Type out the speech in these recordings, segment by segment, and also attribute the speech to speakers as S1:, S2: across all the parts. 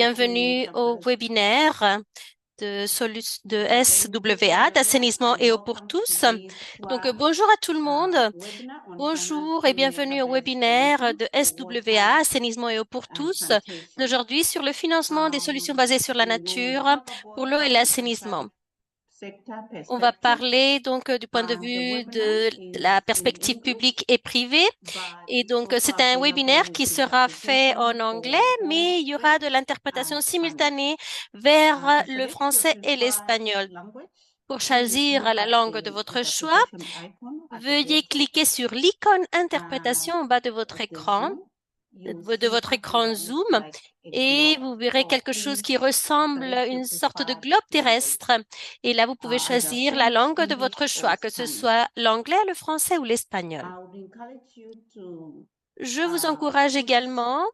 S1: bienvenue au webinaire de SWA, d'assainissement et eau pour tous. Donc, bonjour à tout le monde. Bonjour et bienvenue au webinaire de SWA, assainissement et eau pour tous, d'aujourd'hui sur le financement des solutions basées sur la nature pour l'eau et l'assainissement. On va parler donc du point de vue de la perspective publique et privée. Et donc, c'est un webinaire qui sera fait en anglais, mais il y aura de l'interprétation simultanée vers le français et l'espagnol. Pour choisir la langue de votre choix, veuillez cliquer sur l'icône interprétation en bas de votre écran Zoom, et vous verrez quelque chose qui ressemble à une sorte de globe terrestre. Et là, vous pouvez choisir la langue de votre choix, que ce soit l'anglais, le français ou l'espagnol. Je vous encourage également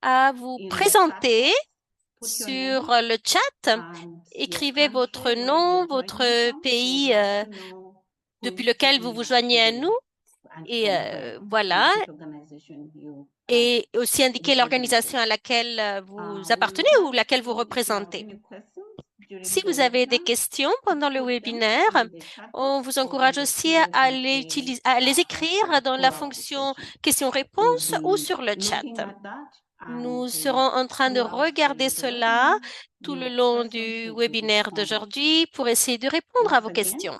S1: à vous présenter sur le chat. Écrivez votre nom, votre pays depuis lequel vous vous joignez à nous. Et voilà. Et aussi indiquer l'organisation à laquelle vous appartenez ou laquelle vous représentez. Si vous avez des questions pendant le webinaire, on vous encourage aussi à à les écrire dans la fonction questions-réponses ou sur le chat. Nous serons en train de regarder cela tout le long du webinaire d'aujourd'hui pour essayer de répondre à vos questions.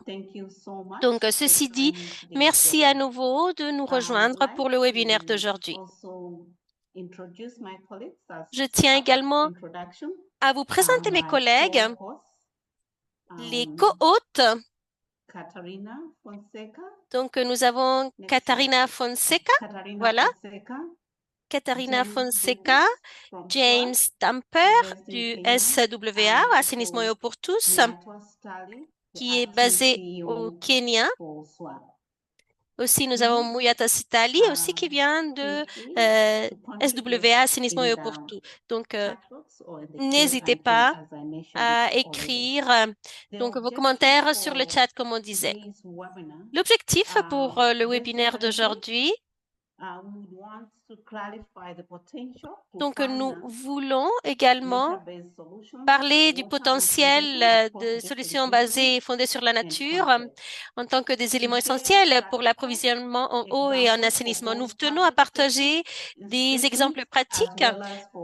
S1: Donc, ceci dit, merci à nouveau de nous rejoindre pour le webinaire d'aujourd'hui. Je tiens également à vous présenter mes collègues, les co-hôtes. Donc, nous avons Katharina Fonseca, voilà, Katharina Fonseca, James Damper du SWA, Assainissement et eau pour tous, qui est basé au Kenya. Aussi, nous avons Muyata Sitali, aussi qui vient de SWA, Assainissement et eau pour tous. Donc, n'hésitez pas à écrire donc vos commentaires sur le chat, comme on disait. L'objectif pour le webinaire d'aujourd'hui, donc nous voulons également parler du potentiel de solutions basées et fondées sur la nature en tant que des éléments essentiels pour l'approvisionnement en eau et en assainissement. Nous tenons à partager des exemples pratiques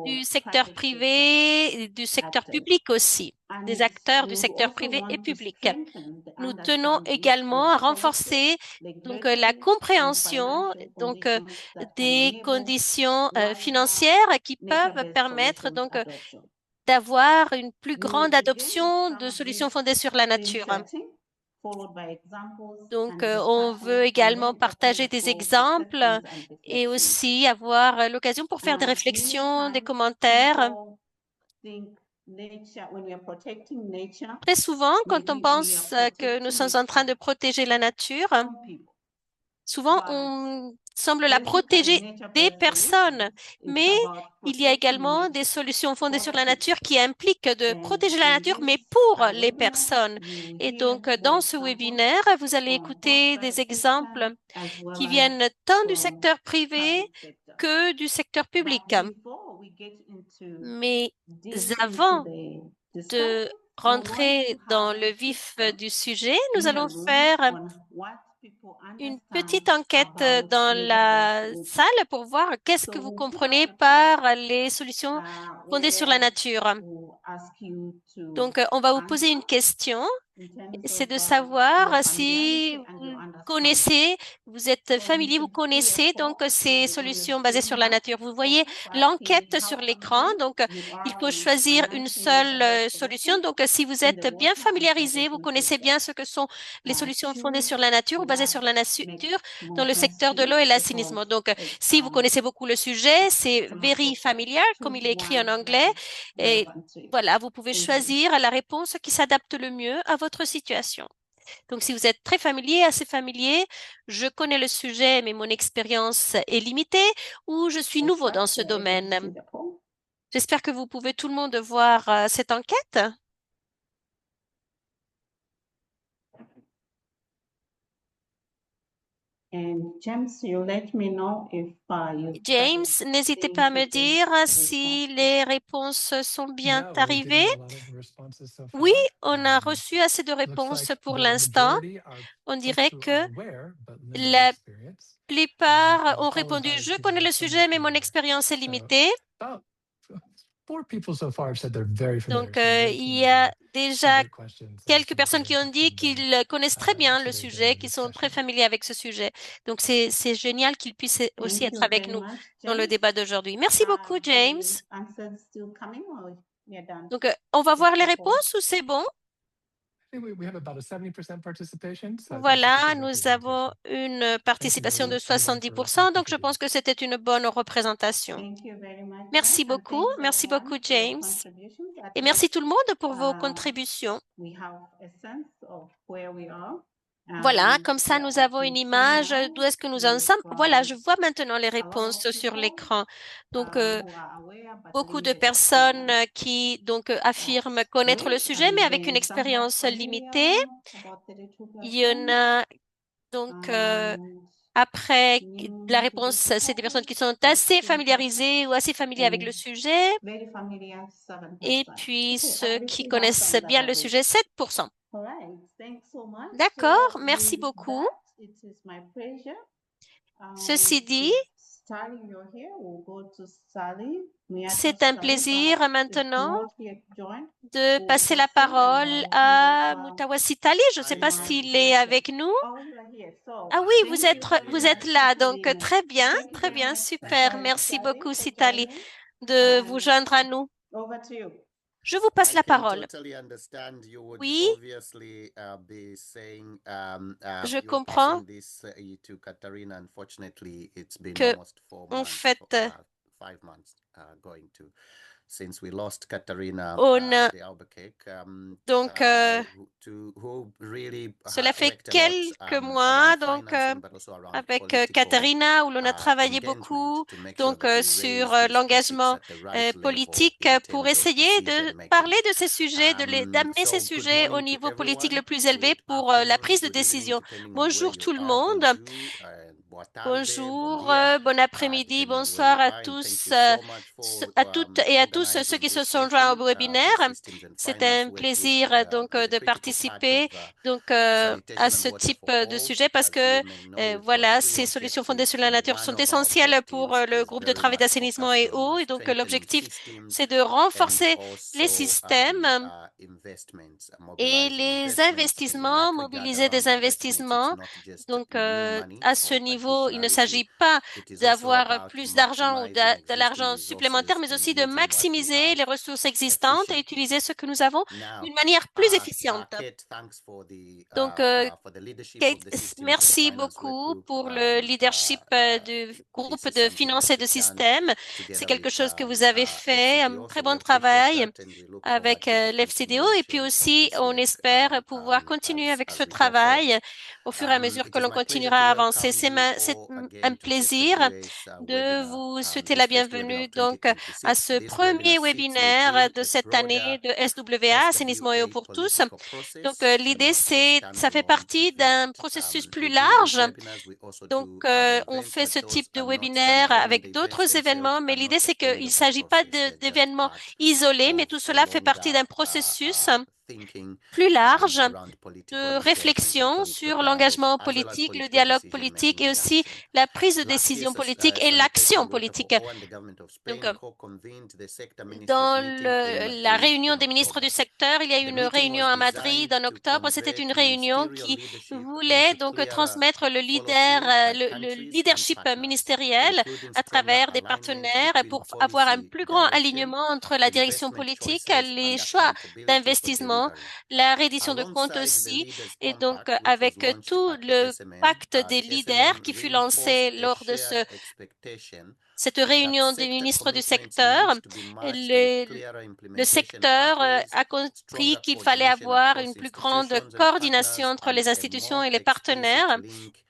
S1: du secteur privé et du secteur public aussi, des acteurs du secteur privé et public. Nous tenons également à renforcer donc la compréhension des conditions financières qui peuvent permettre d'avoir une plus grande adoption de solutions fondées sur la nature. Donc, on veut également partager des exemples et aussi avoir l'occasion pour faire des réflexions, des commentaires. Très souvent, quand on pense que nous sommes en train de protéger la nature, souvent on semble la protéger des personnes, mais il y a également des solutions fondées sur la nature qui impliquent de protéger la nature, mais pour les personnes. Et donc, dans ce webinaire, vous allez écouter des exemples qui viennent tant du secteur privé que du secteur public. Mais avant de rentrer dans le vif du sujet, nous allons faire une petite enquête dans la salle pour voir qu'est-ce que vous comprenez par les solutions fondées sur la nature. Donc, on va vous poser une question. C'est de savoir si vous connaissez, vous êtes familier, vous connaissez donc ces solutions basées sur la nature. Vous voyez l'enquête sur l'écran. Donc, il faut choisir une seule solution. Donc, si vous êtes bien familiarisé, vous connaissez bien ce que sont les solutions fondées sur la nature ou basées sur la nature dans le secteur de l'eau et l'assainissement. Donc, si vous connaissez beaucoup le sujet, c'est very familiar, comme il est écrit en anglais. Et voilà, vous pouvez choisir la réponse qui s'adapte le mieux à votre situation. Donc, si vous êtes très familier, assez familier, je connais le sujet, mais mon expérience est limitée, ou je suis nouveau dans ce domaine. J'espère que vous pouvez tout le monde voir cette enquête. James, n'hésitez pas à me dire si les réponses sont bien
S2: No, we're
S1: arrivées.
S2: getting a lot of responses so
S1: Oui,
S2: far.
S1: on a reçu assez de
S2: Looks
S1: réponses
S2: like
S1: pour
S2: the
S1: l'instant.
S2: majority are
S1: On
S2: folks
S1: dirait
S2: who are
S1: que
S2: aware but limited
S1: la
S2: experience,
S1: plupart ont
S2: followed
S1: répondu,
S2: by
S1: je
S2: people
S1: connais
S2: are
S1: le sujet,
S2: somewhat
S1: mais mon
S2: familiar.
S1: expérience est
S2: So
S1: limitée.
S2: about 4 people so far have said they're very familiar.
S1: Donc,
S2: So very
S1: il
S2: keen
S1: y
S2: to
S1: a
S2: hear some
S1: déjà
S2: great questions and
S1: quelques
S2: some
S1: personnes
S2: great
S1: qui ont
S2: input
S1: dit
S2: from them
S1: qu'ils connaissent très bien le
S2: today during
S1: sujet,
S2: the
S1: qu'ils sont très
S2: discussion.
S1: familiers avec ce sujet. Donc, c'est génial qu'ils puissent aussi être avec nous dans le débat d'aujourd'hui. Merci beaucoup, James. Donc, on va voir les réponses ou c'est bon?
S2: I think we have about a 70% participation, so I think that's a
S1: Voilà,
S2: good
S1: nous avons
S2: representation.
S1: une participation de
S2: Everyone for
S1: 70%, donc je
S2: contributing.
S1: pense que c'était une bonne représentation. Merci beaucoup, James. Et merci tout le monde pour vos contributions. Voilà, comme ça, nous avons une image d'où est-ce que nous en sommes. Voilà, je vois maintenant les réponses sur l'écran. Donc, beaucoup de personnes qui donc affirment connaître le sujet, mais avec une expérience limitée. Il y en a donc après la réponse, c'est des personnes qui sont assez familiarisées ou assez familiers avec le sujet. Et puis ceux qui connaissent bien le sujet, 7%. D'accord, merci beaucoup. Ceci dit, c'est un plaisir maintenant de passer la parole à Mutawassit Ali. Je ne sais pas s'il est avec nous. Ah oui, vous êtes là, donc très bien, super. Merci beaucoup, Sitali, de vous joindre à nous. Je vous passe la parole. Oui, je comprends que, en fait, on a donc cela fait quelques mois donc avec Katharina où l'on a travaillé beaucoup donc sur l'engagement politique pour essayer de parler de ces sujets, d'amener ces sujets au niveau politique le plus élevé pour la prise de décision. Bonjour tout le monde. Bonjour, bon après-midi, bonsoir à tous, à toutes et à tous ceux qui se sont joints au webinaire. C'est un plaisir donc de participer donc à ce type de sujet parce que voilà, ces solutions fondées sur la nature sont essentielles pour le groupe de travail d'assainissement et eau et donc l'objectif c'est de renforcer les systèmes et les investissements, mobiliser des investissements. Donc, à ce niveau, il ne s'agit pas d'avoir plus d'argent ou de l'argent supplémentaire, mais aussi de maximiser les ressources existantes et utiliser ce que nous avons d'une manière plus efficiente. Donc, Kate, merci beaucoup pour le leadership du groupe de finances et de systèmes. C'est quelque chose que vous avez fait, un très bon travail avec l'FCDO et puis aussi on espère pouvoir continuer avec ce travail au fur et à mesure que l'on continuera à avancer. C'est un plaisir de vous souhaiter la bienvenue donc à ce premier webinaire de cette année de SWA, Assainissement et eau pour tous. Donc l'idée ça fait partie d'un processus plus large. Donc, on fait ce type de webinaire avec d'autres événements, mais l'idée, c'est qu'il ne s'agit pas d'événements isolés, mais tout cela fait partie d'un processus plus large de réflexion sur l'engagement politique, le dialogue politique et aussi la prise de décision politique et l'action politique. Donc, dans la réunion des ministres du secteur, il y a eu une réunion à Madrid en octobre. C'était une réunion qui voulait donc transmettre le leadership ministériel à travers des partenaires pour avoir un plus grand alignement entre la direction politique, les choix d'investissement, la reddition de comptes aussi, et donc avec tout le pacte des leaders qui fut lancé lors de ce cette réunion des ministres du secteur, le secteur a compris qu'il fallait avoir une plus grande coordination entre les institutions et les partenaires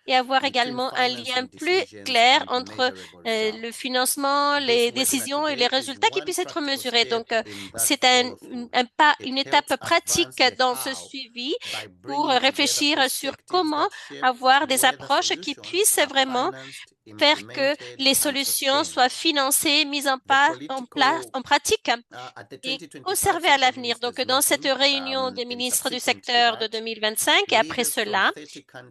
S1: et avoir également un lien plus clair entre le financement, les décisions et les résultats qui puissent être mesurés. Donc, c'est un pas, une étape pratique dans ce suivi pour réfléchir sur comment avoir des approches qui puissent vraiment faire que les solutions soient financées, mises en place, en pratique et conservées à l'avenir. Donc, dans cette réunion des ministres du secteur de 2025 et après cela,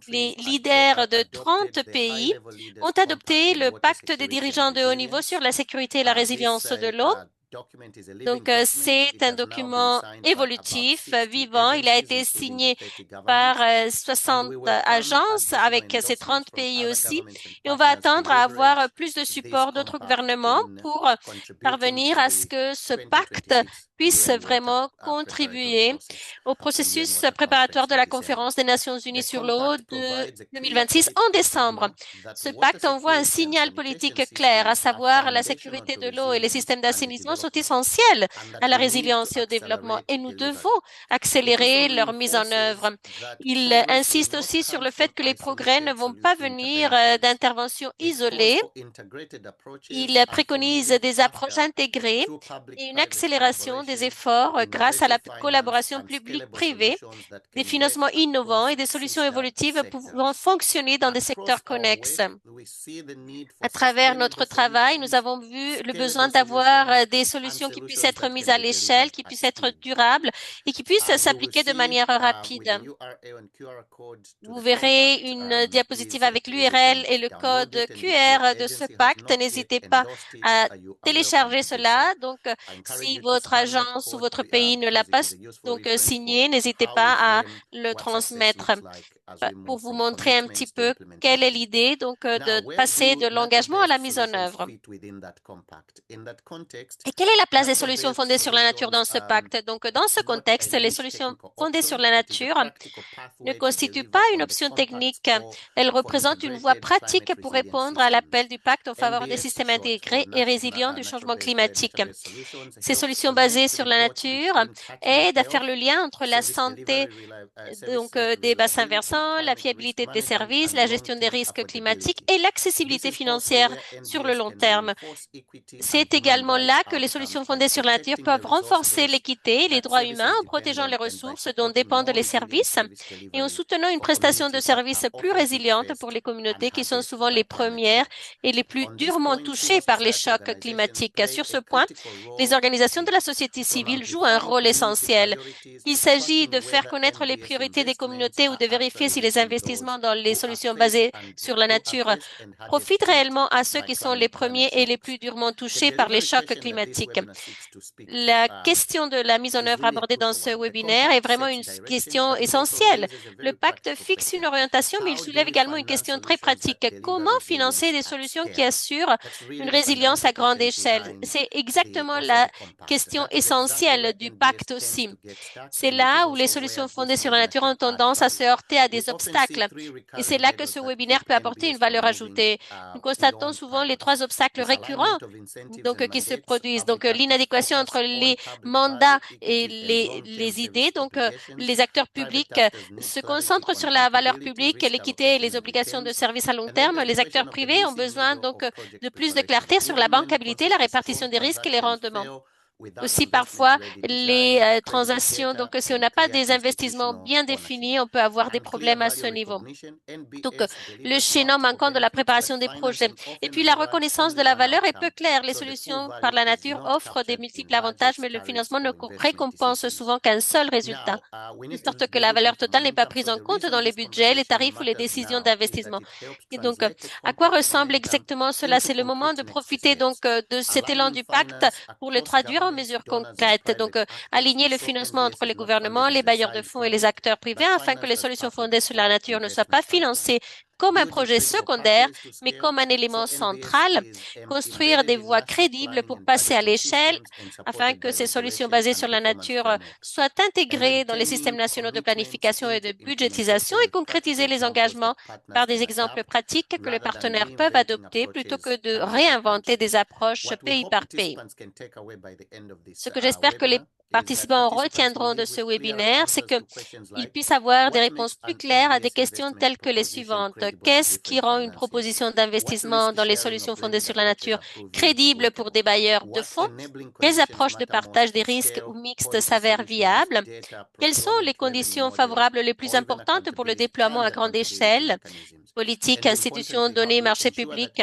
S1: les leaders de 30 pays ont adopté le pacte des dirigeants de haut niveau sur la sécurité et la résilience de l'eau. Donc, c'est un document évolutif, vivant. Il a été signé par 60 agences avec ces 30 pays aussi. Et on va attendre à avoir plus de support d'autres gouvernements pour parvenir à ce que ce pacte puisse vraiment contribuer au processus préparatoire de la conférence des Nations Unies sur l'eau de 2026 en décembre. Ce pacte envoie un signal politique clair, à savoir la sécurité de l'eau et les systèmes d'assainissement sont essentiels à la résilience et au développement et nous devons accélérer leur mise en œuvre. Il insiste aussi sur le fait que les progrès ne vont pas venir d'interventions isolées. Il préconise des approches intégrées et une accélération des efforts grâce à la collaboration publique-privée, des financements innovants et des solutions évolutives pouvant fonctionner dans des secteurs connexes. À travers notre travail, nous avons vu le besoin d'avoir des solutions qui puissent être mises à l'échelle, qui puissent être durables et qui puissent s'appliquer de manière rapide. Vous verrez une diapositive avec l'URL et le code QR de ce pacte. N'hésitez pas à télécharger cela. Donc, si votre agence ou votre pays ne l'a pas signé, n'hésitez pas à le transmettre pour vous montrer un petit peu quelle est l'idée de passer de l'engagement à la mise en œuvre. Et quelle est la place des solutions fondées sur la nature dans ce pacte? Donc, dans ce contexte, les solutions fondées sur la nature ne constituent pas une option technique. Elles représentent une voie pratique pour répondre à l'appel du pacte en faveur des systèmes intégrés et résilients du changement climatique. Ces solutions basées sur la nature aident à faire le lien entre la santé des bassins versants, la fiabilité des services, la gestion des risques climatiques et l'accessibilité financière sur le long terme. C'est également là que les solutions fondées sur la nature peuvent renforcer l'équité et les droits humains en protégeant les ressources dont dépendent les services et en soutenant une prestation de services plus résiliente pour les communautés qui sont souvent les premières et les plus durement touchées par les chocs climatiques. Sur ce point, les organisations de la société civile jouent un rôle essentiel. Il s'agit de faire connaître les priorités des communautés ou de vérifier si les investissements dans les solutions basées sur la nature profitent réellement à ceux qui sont les premiers et les plus durement touchés par les chocs climatiques. La question de la mise en œuvre abordée dans ce webinaire est vraiment une question essentielle. Le pacte fixe une orientation, mais il soulève également une question très pratique. Comment financer des solutions qui assurent une résilience à grande échelle? C'est exactement la question essentielle du pacte aussi. C'est là où les solutions fondées sur la nature ont tendance à se heurter à des obstacles. Et c'est là que ce webinaire peut apporter une valeur ajoutée. Nous constatons souvent les trois obstacles récurrents qui se produisent. Donc, l'inadéquation entre les mandats et les idées. Donc, les acteurs publics se concentrent sur la valeur publique, l'équité et les obligations de service à long terme. Les acteurs privés ont besoin de plus de clarté sur la bancabilité, la répartition des risques et les rendements. Aussi, parfois, les transactions, donc si on n'a pas des investissements bien définis, on peut avoir des problèmes à ce niveau. Donc, le chaînon manquant de la préparation des projets. Et puis, la reconnaissance de la valeur est peu claire. Les solutions par la nature offrent des multiples avantages, mais le financement ne récompense souvent qu'un seul résultat, de sorte que la valeur totale n'est pas prise en compte dans les budgets, les tarifs ou les décisions d'investissement. Et donc, à quoi ressemble exactement cela? C'est le moment de profiter de cet élan du pacte pour le traduire en mesures concrètes. Donc, aligner le financement entre les gouvernements, les bailleurs de fonds et les acteurs privés afin que les solutions fondées sur la nature ne soient pas financées comme un projet secondaire, mais comme un élément central, construire des voies crédibles pour passer à l'échelle afin que ces solutions basées sur la nature soient intégrées dans les systèmes nationaux de planification et de budgétisation et concrétiser les engagements par des exemples pratiques que les partenaires peuvent adopter plutôt que de réinventer des approches pays par pays. Ce que j'espère que les participants retiendront de ce webinaire, c'est qu'ils puissent avoir des réponses plus claires à des questions telles que les suivantes. Qu'est-ce qui rend une proposition d'investissement dans les solutions fondées sur la nature crédible pour des bailleurs de fonds? Quelles approches de partage des risques ou mixtes s'avèrent viables? Quelles sont les conditions favorables les plus importantes pour le déploiement à grande échelle? Politique, institutions, données, marché public,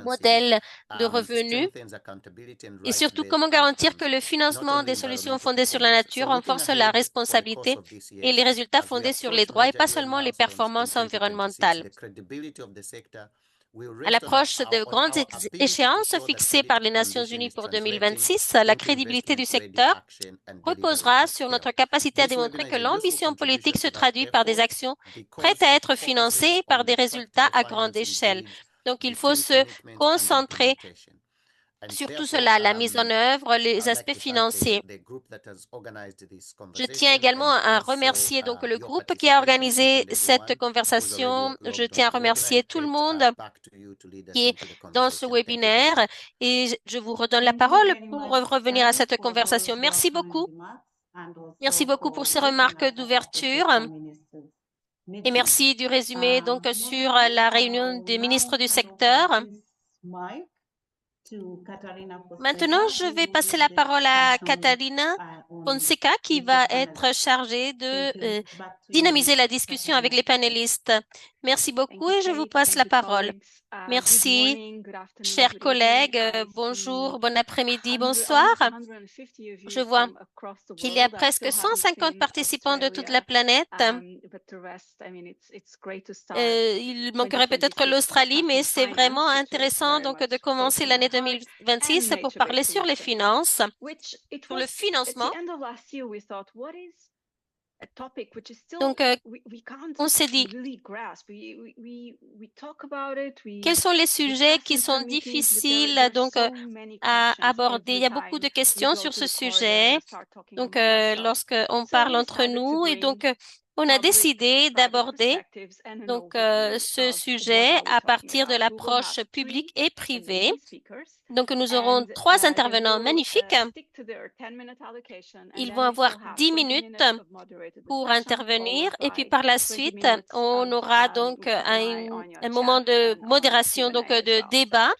S1: modèle de revenus et surtout comment garantir que le financement des solutions fondées sur la nature renforce la responsabilité et les résultats fondés sur les droits et pas seulement les performances environnementales. À l'approche de grandes échéances fixées par les Nations Unies pour 2026, la crédibilité du secteur reposera sur notre capacité à démontrer que l'ambition politique se traduit par des actions prêtes à être financées et par des résultats à grande échelle. Donc, il faut se concentrer sur tout cela, la mise en œuvre, les aspects financiers. Je tiens également à remercier donc le groupe qui a organisé cette conversation. Je tiens à remercier tout le monde qui est dans ce webinaire et je vous redonne la parole pour revenir à cette conversation. Merci beaucoup. Merci beaucoup pour ces remarques d'ouverture. Et merci du résumé donc sur la réunion des ministres du secteur. Maintenant, je vais passer la parole à Catarina Fonseca qui va être chargée de dynamiser la discussion avec les panélistes. Merci beaucoup et je vous passe la parole. Merci, chers collègues. Bonjour, bon après-midi, bonsoir. Je vois qu'il y a presque 150 participants de toute la planète. Il manquerait peut-être l'Australie, mais c'est vraiment intéressant donc de commencer l'année 2026 pour parler sur les finances, sur le financement. Donc, on s'est dit, quels sont les sujets qui sont difficiles donc à aborder? Il y a beaucoup de questions sur ce sujet. Donc, lorsqu'on parle entre nous, et donc, on a décidé d'aborder donc ce sujet à partir de l'approche publique et privée. Donc, nous aurons 3 intervenants magnifiques. Ils vont avoir 10 minutes pour intervenir et puis par la suite, on aura donc un moment de modération, donc de débat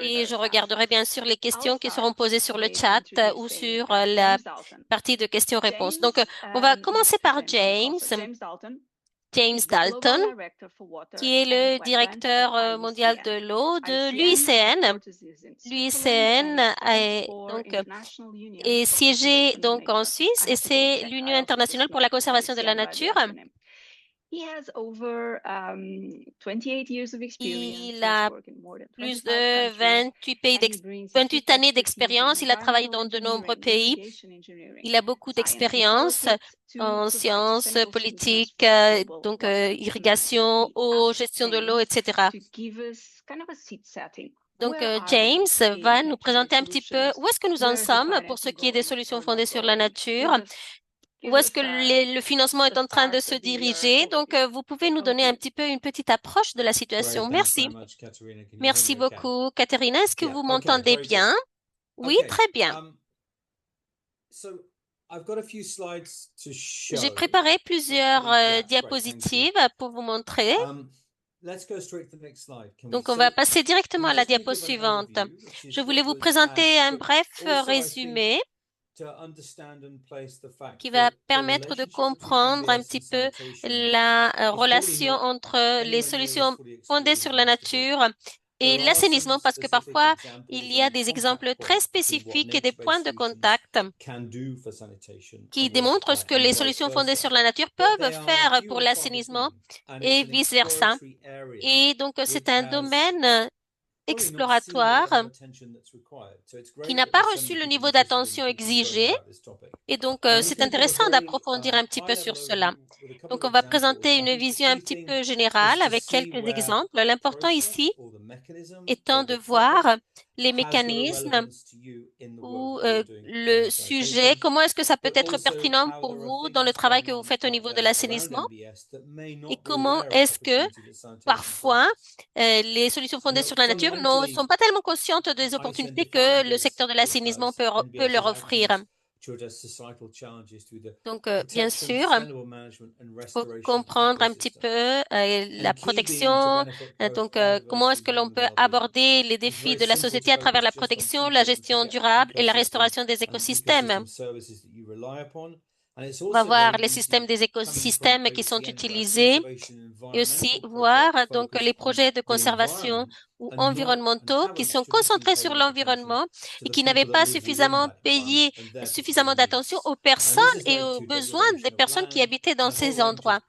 S1: et je regarderai bien sûr les questions qui seront posées sur le chat ou sur la partie de questions-réponses. Donc, on va commencer par James Dalton, qui est le directeur mondial de l'eau de l'UICN. L'UICN est siégé donc en Suisse et c'est l'Union internationale pour la conservation de la nature. Il a plus de 28 années d'expérience. Il a travaillé dans de nombreux pays. Il a beaucoup d'expérience en sciences politiques, donc irrigation, eau, gestion de l'eau, etc. Donc, James va nous présenter un petit peu où est-ce que nous en sommes pour ce qui est des solutions fondées sur la nature. Où est-ce que le financement est en train de se diriger? Donc, vous pouvez nous donner un petit peu une petite approche de la situation. Merci. Merci beaucoup, Katerina. Est-ce que vous m'entendez bien? Oui, très bien. J'ai préparé plusieurs diapositives pour vous montrer. Donc, on va passer directement à la diapo suivante. Je voulais vous présenter un bref résumé qui va permettre de comprendre un petit peu la relation entre les solutions fondées sur la nature et l'assainissement, parce que parfois, il y a des exemples très spécifiques et des points de contact qui démontrent ce que les solutions fondées sur la nature peuvent faire pour l'assainissement et vice-versa. Et donc, c'est un domaine exploratoire qui n'a pas reçu le niveau d'attention exigé. Et donc,
S3: And I'm
S1: c'est
S3: just going to give a
S1: intéressant
S3: very
S1: d'approfondir un petit
S3: high
S1: peu sur
S3: level
S1: cela.
S3: overview with a couple
S1: Donc,
S3: of
S1: on va
S3: examples.
S1: présenter
S3: And I
S1: une
S3: think the
S1: vision un
S3: key
S1: petit
S3: thing
S1: peu
S3: is
S1: générale
S3: to
S1: avec
S3: see
S1: quelques
S3: where
S1: exemples.
S3: the
S1: L'important
S3: process
S1: ici
S3: or the mechanism
S1: étant
S3: or
S1: de
S3: the topic
S1: voir les
S3: has got a
S1: mécanismes
S3: relevance to you in the work
S1: ou
S3: that you're doing
S1: le
S3: around
S1: sujet,
S3: sanitation,
S1: comment est-ce que ça peut
S3: but
S1: être
S3: also
S1: pertinent
S3: how
S1: pour
S3: there are
S1: vous dans le
S3: things
S1: travail
S3: going
S1: que vous
S3: on
S1: faites au
S3: out
S1: niveau de
S3: there around
S1: l'assainissement
S3: MBS that may
S1: et
S3: not be
S1: comment
S3: aware of
S1: est-ce que
S3: opportunities that sanitation
S1: parfois
S3: presents.
S1: les solutions fondées
S3: Now,
S1: sur la nature ne sont
S3: fundamentally,
S1: pas tellement conscientes des
S3: ICN
S1: opportunités que
S3: defined
S1: le secteur
S3: this
S1: de l'assainissement
S3: because
S1: peut
S3: NBS's
S1: leur offrir.
S3: actions to address societal challenges through the
S1: Donc, bien
S3: protection,
S1: sûr,
S3: sustainable management, and
S1: il faut
S3: restoration of
S1: comprendre un petit peu
S3: ecosystems.
S1: la
S3: And key being to
S1: protection.
S3: benefit both
S1: Donc, comment est-ce
S3: biodiversity
S1: que
S3: and
S1: l'on
S3: human
S1: peut
S3: well-being.
S1: aborder les
S3: And it's
S1: défis
S3: very
S1: de la
S3: simple to
S1: société à travers
S3: focus
S1: la
S3: just on
S1: protection, la
S3: people and
S1: gestion
S3: forget
S1: durable et la
S3: ecosystem
S1: restauration des
S3: and
S1: écosystèmes?
S3: ecosystem services that you rely upon. And it's
S1: On va
S3: also
S1: voir
S3: very
S1: les systèmes
S3: easy
S1: des
S3: coming from
S1: écosystèmes qui sont
S3: ICN where
S1: utilisés
S3: conservation and
S1: et aussi
S3: environmental
S1: voir
S3: projects
S1: donc
S3: focus
S1: les
S3: on
S1: projets de
S3: the
S1: conservation
S3: environment
S1: ou
S3: and
S1: environnementaux qui
S3: haven't
S1: sont
S3: traditionally
S1: concentrés
S3: paid
S1: sur
S3: enough attention
S1: l'environnement
S3: to
S1: et
S3: the
S1: qui n'avaient
S3: people that
S1: pas
S3: live within
S1: suffisamment
S3: that environment
S1: payé
S3: and their
S1: suffisamment
S3: particular
S1: d'attention
S3: needs.
S1: aux
S3: And this
S1: personnes
S3: has
S1: et
S3: led
S1: aux
S3: to
S1: besoins des
S3: degradation of
S1: personnes qui
S3: land
S1: habitaient
S3: and
S1: dans
S3: a whole
S1: ces
S3: range of
S1: endroits.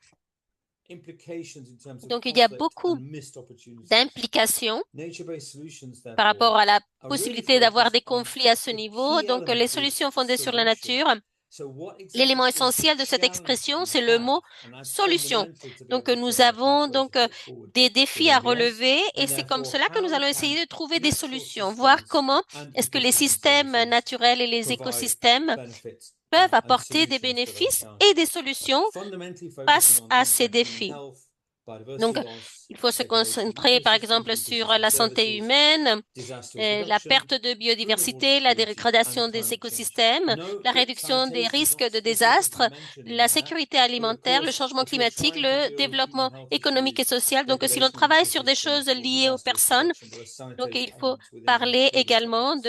S3: implications in terms of
S1: Donc, il y a
S3: conflict
S1: beaucoup
S3: and missed opportunities.
S1: d'implications
S3: Nature-based solutions,
S1: par
S3: therefore,
S1: rapport à la
S3: are really
S1: possibilité d'avoir
S3: focused
S1: des
S3: on
S1: conflits à ce
S3: the
S1: niveau.
S3: key
S1: Donc,
S3: element
S1: les
S3: is
S1: solutions fondées sur la
S3: solution.
S1: nature.
S3: So what exactly
S1: L'élément
S3: is the
S1: essentiel de cette
S3: challenge
S1: expression,
S3: we
S1: c'est le
S3: have?
S1: mot
S3: And that's
S1: solution.
S3: fundamental to be
S1: Donc,
S3: able to
S1: nous
S3: chart a
S1: avons
S3: pathway to
S1: donc
S3: take forward
S1: des
S3: with
S1: défis à
S3: MBS,
S1: relever et
S3: and
S1: c'est comme
S3: therefore
S1: cela que nous
S3: how
S1: allons
S3: can
S1: essayer de trouver des
S3: natural
S1: solutions, voir
S3: systems
S1: comment
S3: and
S1: est-ce que les
S3: ecosystem
S1: systèmes
S3: services
S1: naturels et les
S3: provide
S1: écosystèmes
S3: benefits
S1: peuvent
S3: and
S1: apporter des
S3: solutions for those
S1: bénéfices et
S3: challenges.
S1: des solutions
S3: Fundamentally focusing
S1: face
S3: on
S1: à
S3: things
S1: ces
S3: like human
S1: défis.
S3: health, biodiversity
S1: Donc,
S3: loss,
S1: il faut se
S3: degradation of
S1: concentrer, par
S3: ecosystems,
S1: exemple, sur
S3: ecosystem
S1: la santé
S3: services,
S1: humaine,
S3: disaster risk
S1: la
S3: reduction,
S1: perte de
S3: food and water
S1: biodiversité, la
S3: security, and
S1: dégradation des
S3: climate change.
S1: écosystèmes,
S3: Note
S1: la
S3: that
S1: réduction des
S3: sanitation is
S1: risques
S3: not
S1: de
S3: specifically
S1: désastres,
S3: mentioned in
S1: la
S3: there,
S1: sécurité
S3: but of
S1: alimentaire, le
S3: course,
S1: changement
S3: if you're
S1: climatique,
S3: trying to
S1: le
S3: deal with human
S1: développement
S3: health
S1: économique et
S3: issues,
S1: social. Donc, si l'on
S3: degradation of
S1: travaille sur des choses
S3: ecosystems, or
S1: liées aux
S3: disaster risk
S1: personnes,
S3: reduction, there are
S1: donc il
S3: sanitation
S1: faut
S3: elements within those
S1: parler
S3: broader
S1: également
S3: topics.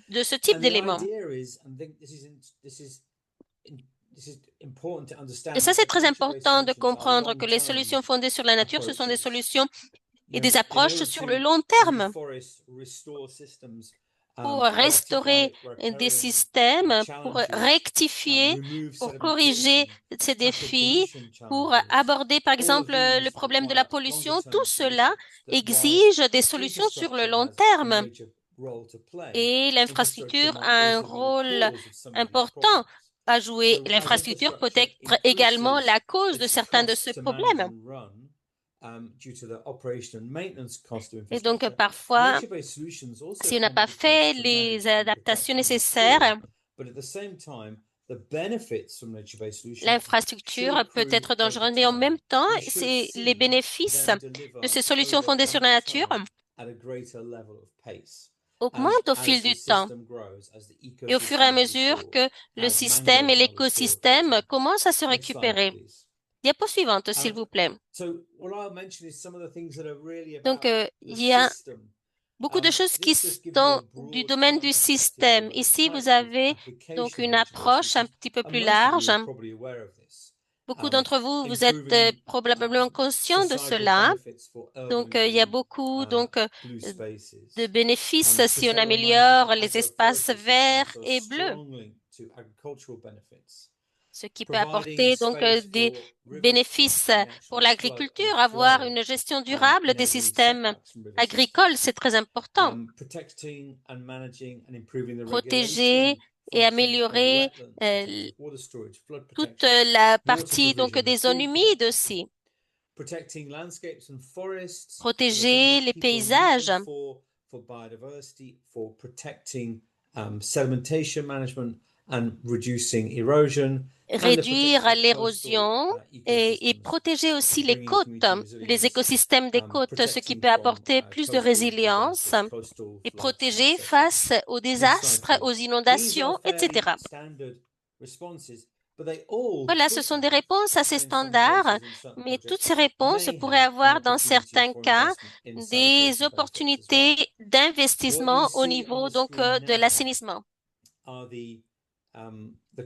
S1: de ce type
S3: And the
S1: d'éléments.
S3: idea is, and I think this is important to
S1: Et
S3: understand,
S1: ça,
S3: is
S1: c'est
S3: that
S1: très
S3: nature-based
S1: important de
S3: solutions are
S1: comprendre que les
S3: long-term
S1: solutions fondées sur la nature, ce sont des
S3: approaches.
S1: solutions et
S3: You know,
S1: des
S3: in
S1: approches
S3: order
S1: sur le
S3: to
S1: long terme
S3: reforest, restore systems,
S1: pour
S3: rectify
S1: restaurer des
S3: riparian
S1: systèmes, pour
S3: challenges,
S1: rectifier,
S3: remove
S1: pour corriger
S3: sedimentation,
S1: ces
S3: tackle
S1: défis,
S3: pollution
S1: pour
S3: challenges,
S1: aborder, par
S3: all of
S1: exemple, le
S3: these
S1: problème de la
S3: require
S1: pollution. Tout
S3: longer-term
S1: cela
S3: solutions that whilst
S1: exige des solutions sur le
S3: infrastructure
S1: long
S3: has a
S1: terme.
S3: major role to play,
S1: Et
S3: infrastructure
S1: l'infrastructure
S3: might
S1: a un
S3: also be the
S1: rôle
S3: cause of some of these
S1: important
S3: problems.
S1: à jouer.
S3: So as
S1: L'infrastructure peut
S3: infrastructure
S1: être également
S3: increases
S1: la cause de
S3: its
S1: certains de
S3: cost
S1: ces
S3: to manage
S1: problèmes.
S3: and run, due to the operation and maintenance cost of
S1: Et donc,
S3: infrastructure,
S1: parfois,
S3: nature-based solutions also
S1: si on n'a
S3: come
S1: pas
S3: with a cost
S1: fait
S3: to
S1: les
S3: manage and
S1: adaptations
S3: protect and restore.
S1: nécessaires,
S3: But at the same time, the benefits from nature-based solutions should
S1: l'infrastructure peut
S3: accrue
S1: être
S3: over
S1: dangereuse, mais en
S3: time.
S1: même temps,
S3: We should
S1: c'est les
S3: see
S1: bénéfices
S3: them
S1: de
S3: deliver
S1: ces solutions
S3: over
S1: fondées sur la nature
S3: time at a greater level of pace
S1: augmentent au
S3: as
S1: fil
S3: the
S1: du temps.
S3: system grows, as the
S1: Et au fur et à
S3: ecosystem is
S1: mesure
S3: restored,
S1: que le
S3: as
S1: système et
S3: mangroves are restored, for
S1: l'écosystème
S3: example.
S1: commencent à se
S3: Next slide,
S1: récupérer.
S3: please.
S1: Diapo suivante, s'il vous plaît.
S3: So what I'll mention is some of the things that are really
S1: Donc,
S3: about the
S1: il y a
S3: system.
S1: beaucoup de choses qui
S3: This just gives you a
S1: sont du
S3: broad
S1: domaine
S3: kind of
S1: du
S3: perspective
S1: système.
S3: over the
S1: Ici, vous
S3: types of
S1: avez donc
S3: application of
S1: une
S3: nature-based
S1: approche un
S3: solutions,
S1: petit peu
S3: and
S1: plus
S3: most of you
S1: large.
S3: are probably aware of this.
S1: Beaucoup d'entre vous, vous êtes
S3: Improving
S1: probablement conscients de
S3: societal
S1: cela.
S3: benefits for urban
S1: Donc,
S3: and
S1: il y a
S3: green
S1: beaucoup
S3: blue
S1: de
S3: spaces.
S1: bénéfices si on
S3: Sustainable management
S1: améliore
S3: of
S1: les espaces
S3: agroforestry systems
S1: verts
S3: are
S1: et bleus,
S3: strongly to agricultural benefits.
S1: ce qui peut
S3: Providing
S1: apporter donc
S3: space
S1: des
S3: for rivers to
S1: bénéfices pour
S3: naturally flow and
S1: l'agriculture. Avoir
S3: flow,
S1: une gestion durable des
S3: enabling
S1: systèmes
S3: setbacks from river
S1: agricoles,
S3: systems.
S1: c'est très important.
S3: Protecting and managing and improving the
S1: Protéger
S3: regulation
S1: et
S3: functions of
S1: améliorer
S3: wetlands in terms of water storage, flood
S1: toute
S3: protection,
S1: la
S3: water
S1: partie donc
S3: provision,
S1: des zones
S3: food
S1: humides
S3: production.
S1: aussi.
S3: Protecting landscapes and forests for the things
S1: Protéger
S3: that
S1: les
S3: people need
S1: paysages.
S3: them for biodiversity, for protecting sedimentation management and reducing erosion, and the
S1: Réduire
S3: protection of coastal
S1: l'érosion et
S3: ecosystems,
S1: protéger aussi les
S3: bringing
S1: côtes,
S3: community
S1: les
S3: resilience,
S1: écosystèmes des côtes, ce qui
S3: protecting
S1: peut
S3: from
S1: apporter plus de
S3: coastal
S1: résilience
S3: disasters, coastal
S1: et
S3: floods,
S1: protéger
S3: etc.
S1: face aux
S3: Next slide,
S1: désastres, aux
S3: please. These are
S1: inondations,
S3: fairly
S1: etc.
S3: standard responses, but they all
S1: Voilà, ce
S3: could
S1: sont des
S3: have,
S1: réponses assez
S3: and in some
S1: standards,
S3: cases, in certain
S1: mais toutes
S3: projects,
S1: ces réponses
S3: may
S1: pourraient
S3: have an
S1: avoir, dans
S3: opportunity
S1: certains
S3: for
S1: cas,
S3: investment in
S1: des
S3: sanitation benefits as well.
S1: opportunités
S3: What you
S1: d'investissement au
S3: see on
S1: niveau
S3: the
S1: donc
S3: screen
S1: de
S3: now
S1: l'assainissement.
S3: are the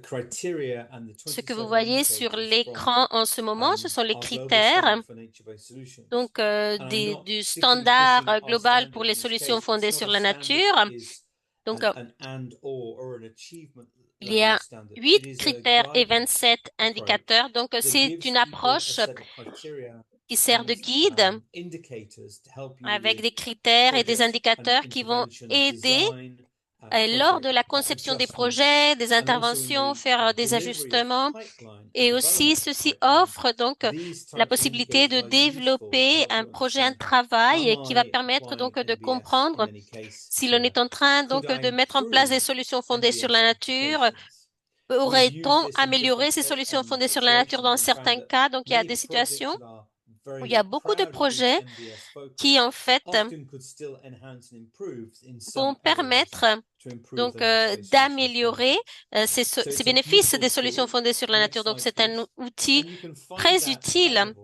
S3: criteria and the
S1: Ce que vous
S3: 27
S1: voyez sur
S3: indicators from
S1: l'écran en ce moment, ce sont les
S3: our global
S1: critères
S3: standard for nature-based solutions.
S1: donc
S3: And I'm not
S1: du
S3: particularly
S1: standard
S3: pushing our
S1: global pour
S3: standard
S1: les
S3: in this
S1: solutions
S3: case. It's
S1: fondées
S3: not
S1: sur
S3: a
S1: la
S3: standard
S1: nature.
S3: that is
S1: Donc,
S3: an and or an achievement
S1: il y
S3: level
S1: a
S3: of standard.
S1: 8
S3: It is a
S1: critères et
S3: guidance
S1: 27
S3: approach
S1: indicateurs. Donc,
S3: that
S1: c'est
S3: gives
S1: une
S3: people a
S1: approche
S3: set of criteria
S1: qui sert
S3: and
S1: de guide
S3: indicators to help you
S1: avec
S3: with
S1: des critères et des
S3: project and
S1: indicateurs qui vont
S3: intervention
S1: aider
S3: design
S1: lors de la conception des projets, des interventions, faire des ajustements. Et aussi, ceci offre donc la possibilité de développer un projet, un travail qui va permettre donc de comprendre si l'on est en train donc de mettre en place des solutions fondées sur la nature. Aurait-on amélioré ces solutions fondées sur la nature dans certains cas? Donc, il y a des situations où il y a beaucoup de projets qui, en fait, vont permettre donc d'améliorer ces bénéfices des solutions fondées sur la nature. Donc, c'est un outil très utile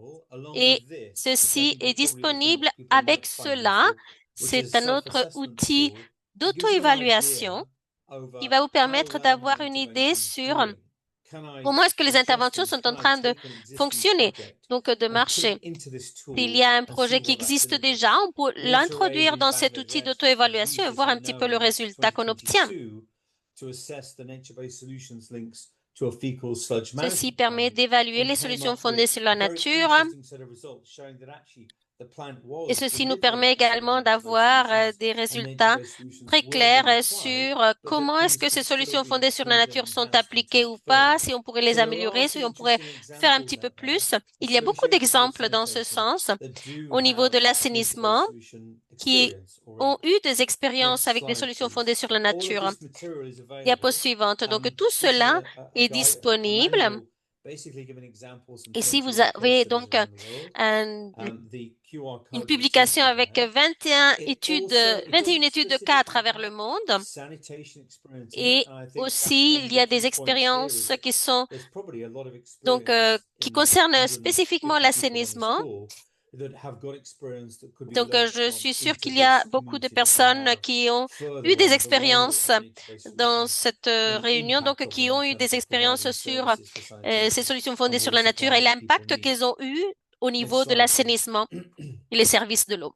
S1: et ceci est disponible avec cela. C'est un autre outil d'auto-évaluation qui va vous permettre d'avoir une idée sur comment est-ce que les interventions sont en train de fonctionner, donc de marcher. S'il y a un projet qui existe déjà, on peut l'introduire dans cet outil d'auto-évaluation et voir un petit peu le résultat qu'on obtient. Ceci permet d'évaluer les solutions fondées sur la nature. Et ceci nous permet également d'avoir des résultats très clairs sur comment est-ce que ces solutions fondées sur la nature sont appliquées ou pas, si on pourrait les améliorer, si on pourrait faire un petit peu plus. Il y a beaucoup d'exemples dans ce sens au niveau de l'assainissement qui ont eu des expériences avec des solutions fondées sur la nature. Diapo suivante. Donc, tout cela est disponible. Et si vous avez donc une publication avec 21 études de cas à travers le monde, et aussi il y a des expériences qui sont donc qui concernent spécifiquement l'assainissement. Donc, je suis sûre qu'il y a beaucoup de personnes qui ont eu des expériences dans cette réunion, donc qui ont eu des expériences sur ces solutions fondées sur la nature et l'impact qu'elles ont eu au niveau de l'assainissement et les services de l'eau.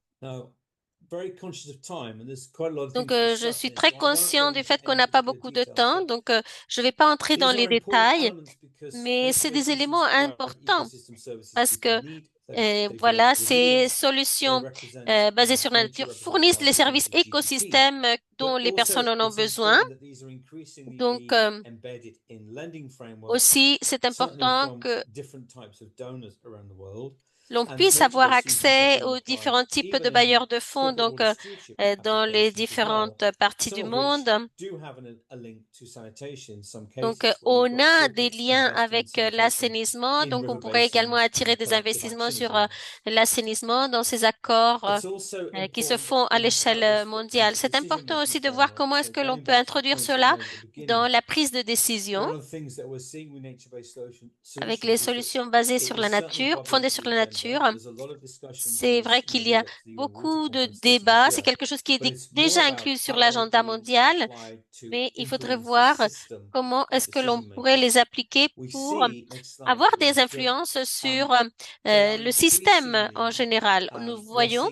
S1: Donc, je suis très conscient du fait qu'on n'a pas beaucoup de temps, donc je ne vais pas entrer dans les détails, mais c'est des éléments importants parce que voilà, ces solutions basées sur la nature fournissent les services écosystèmes dont les personnes en ont besoin. Donc, aussi, c'est important que l'on puisse avoir accès aux différents types de bailleurs de fonds, donc dans les différentes parties du monde. Donc, on a des liens avec l'assainissement, donc on pourrait également attirer des investissements sur l'assainissement dans ces accords qui se font à l'échelle mondiale. C'est important aussi de voir comment est-ce que l'on peut introduire cela dans la prise de décision avec les solutions basées sur la nature, fondées sur la nature. C'est vrai qu'il y a beaucoup de débats. C'est quelque chose qui est déjà inclus sur l'agenda mondial, mais il faudrait voir comment est-ce que l'on pourrait les appliquer pour avoir des influences sur le système en général. Nous voyons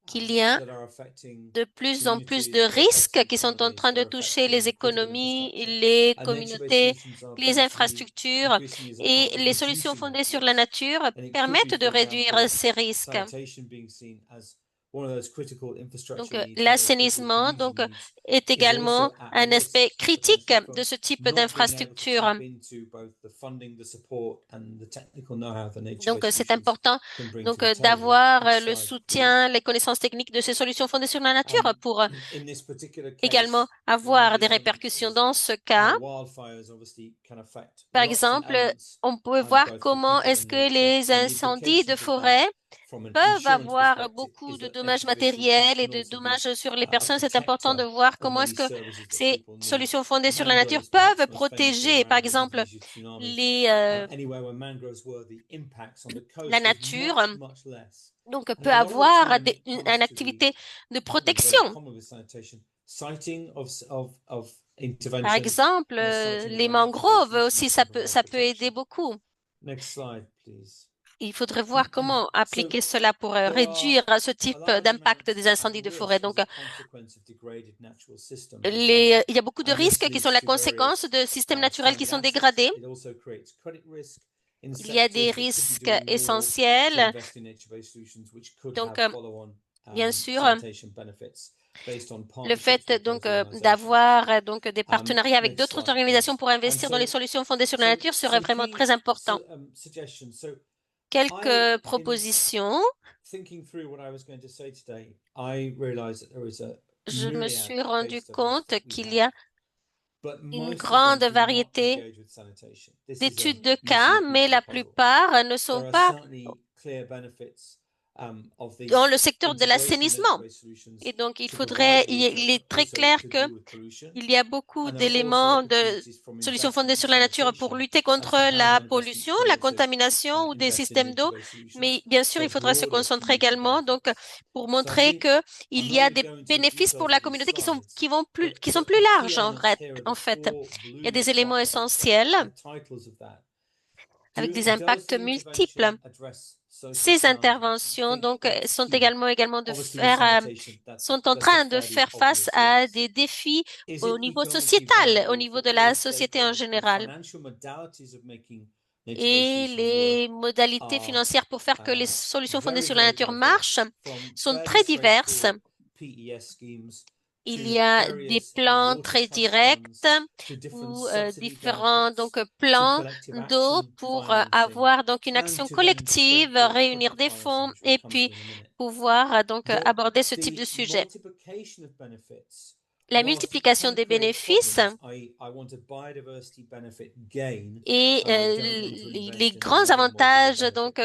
S1: qu'il y a de plus en plus de risques qui sont en train de toucher les économies, les communautés, les infrastructures et les solutions fondées sur la nature permettent de réduire ces risques. Donc, l'assainissement est également un aspect critique de ce type d'infrastructure. Donc, c'est important d'avoir le soutien, les connaissances techniques de ces solutions fondées sur la nature pour également avoir des répercussions dans ce cas. Par exemple, on peut voir comment est-ce que les incendies de forêt peuvent avoir beaucoup de dommages matériels et de dommages sur les personnes. C'est important de voir comment est-ce que ces solutions fondées sur la nature peuvent protéger, par exemple, la nature. Donc, peut avoir une activité de protection. Par exemple, les mangroves aussi, ça peut aider beaucoup. Il faudrait voir comment appliquer cela pour réduire ce type d'impact des incendies de forêt. Donc, il y a beaucoup de risques qui sont la conséquence de systèmes naturels qui sont dégradés. Il y a des risques essentiels. Donc, bien sûr, Le fait donc d'avoir donc des partenariats avec d'autres organisations pour investir dans les solutions fondées sur la nature serait vraiment très important. Quelques propositions. Je me suis rendu compte qu'il y a une grande variété d'études de cas, mais la plupart ne sont pas dans le secteur de l'assainissement. Et donc, il est très clair que il y a beaucoup d'éléments de solutions fondées sur la nature pour lutter contre la pollution, la contamination ou des systèmes d'eau. Mais bien sûr, il faudra se concentrer également donc pour montrer que il y a des bénéfices pour la communauté qui sont plus larges en fait. Il y a des éléments essentiels avec des impacts multiples. Ces interventions donc sont sont en train de faire face à des défis au niveau sociétal, au niveau de la société en général. Et les modalités financières pour faire que les solutions fondées sur la nature marchent sont très diverses. Il y a des plans très directs ou différents donc plans d'eau pour avoir donc une action collective, réunir des fonds et puis pouvoir donc aborder ce type de sujet. La multiplication des bénéfices et les grands avantages donc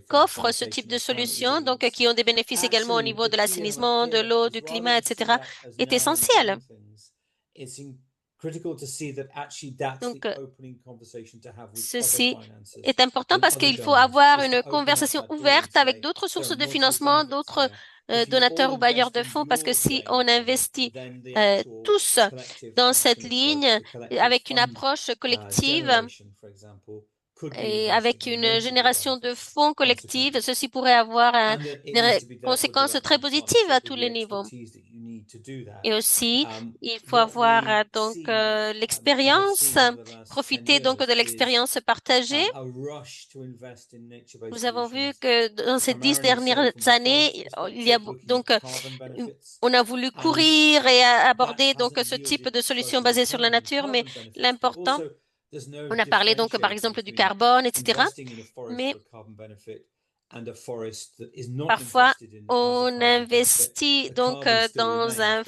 S1: qu'offre ce type de solution, donc qui ont des bénéfices également au niveau de l'assainissement, de l'eau, du climat, etc., est essentiel. Donc, ceci est important parce qu'il faut avoir une conversation ouverte avec d'autres sources de financement, d'autres donateurs ou bailleurs de fonds, parce que si on investit tous dans cette ligne avec une approche collective et avec une génération de fonds collective, ceci pourrait avoir des conséquences très positives à tous les niveaux. Et aussi, il faut avoir donc l'expérience, profiter donc de l'expérience partagée. Nous avons vu que dans ces 10 dernières années, il y a donc on a voulu courir et aborder donc ce type de solution basée sur la nature, mais l'important, on a parlé donc par exemple du carbone, etc. Mais parfois, on investit donc dans une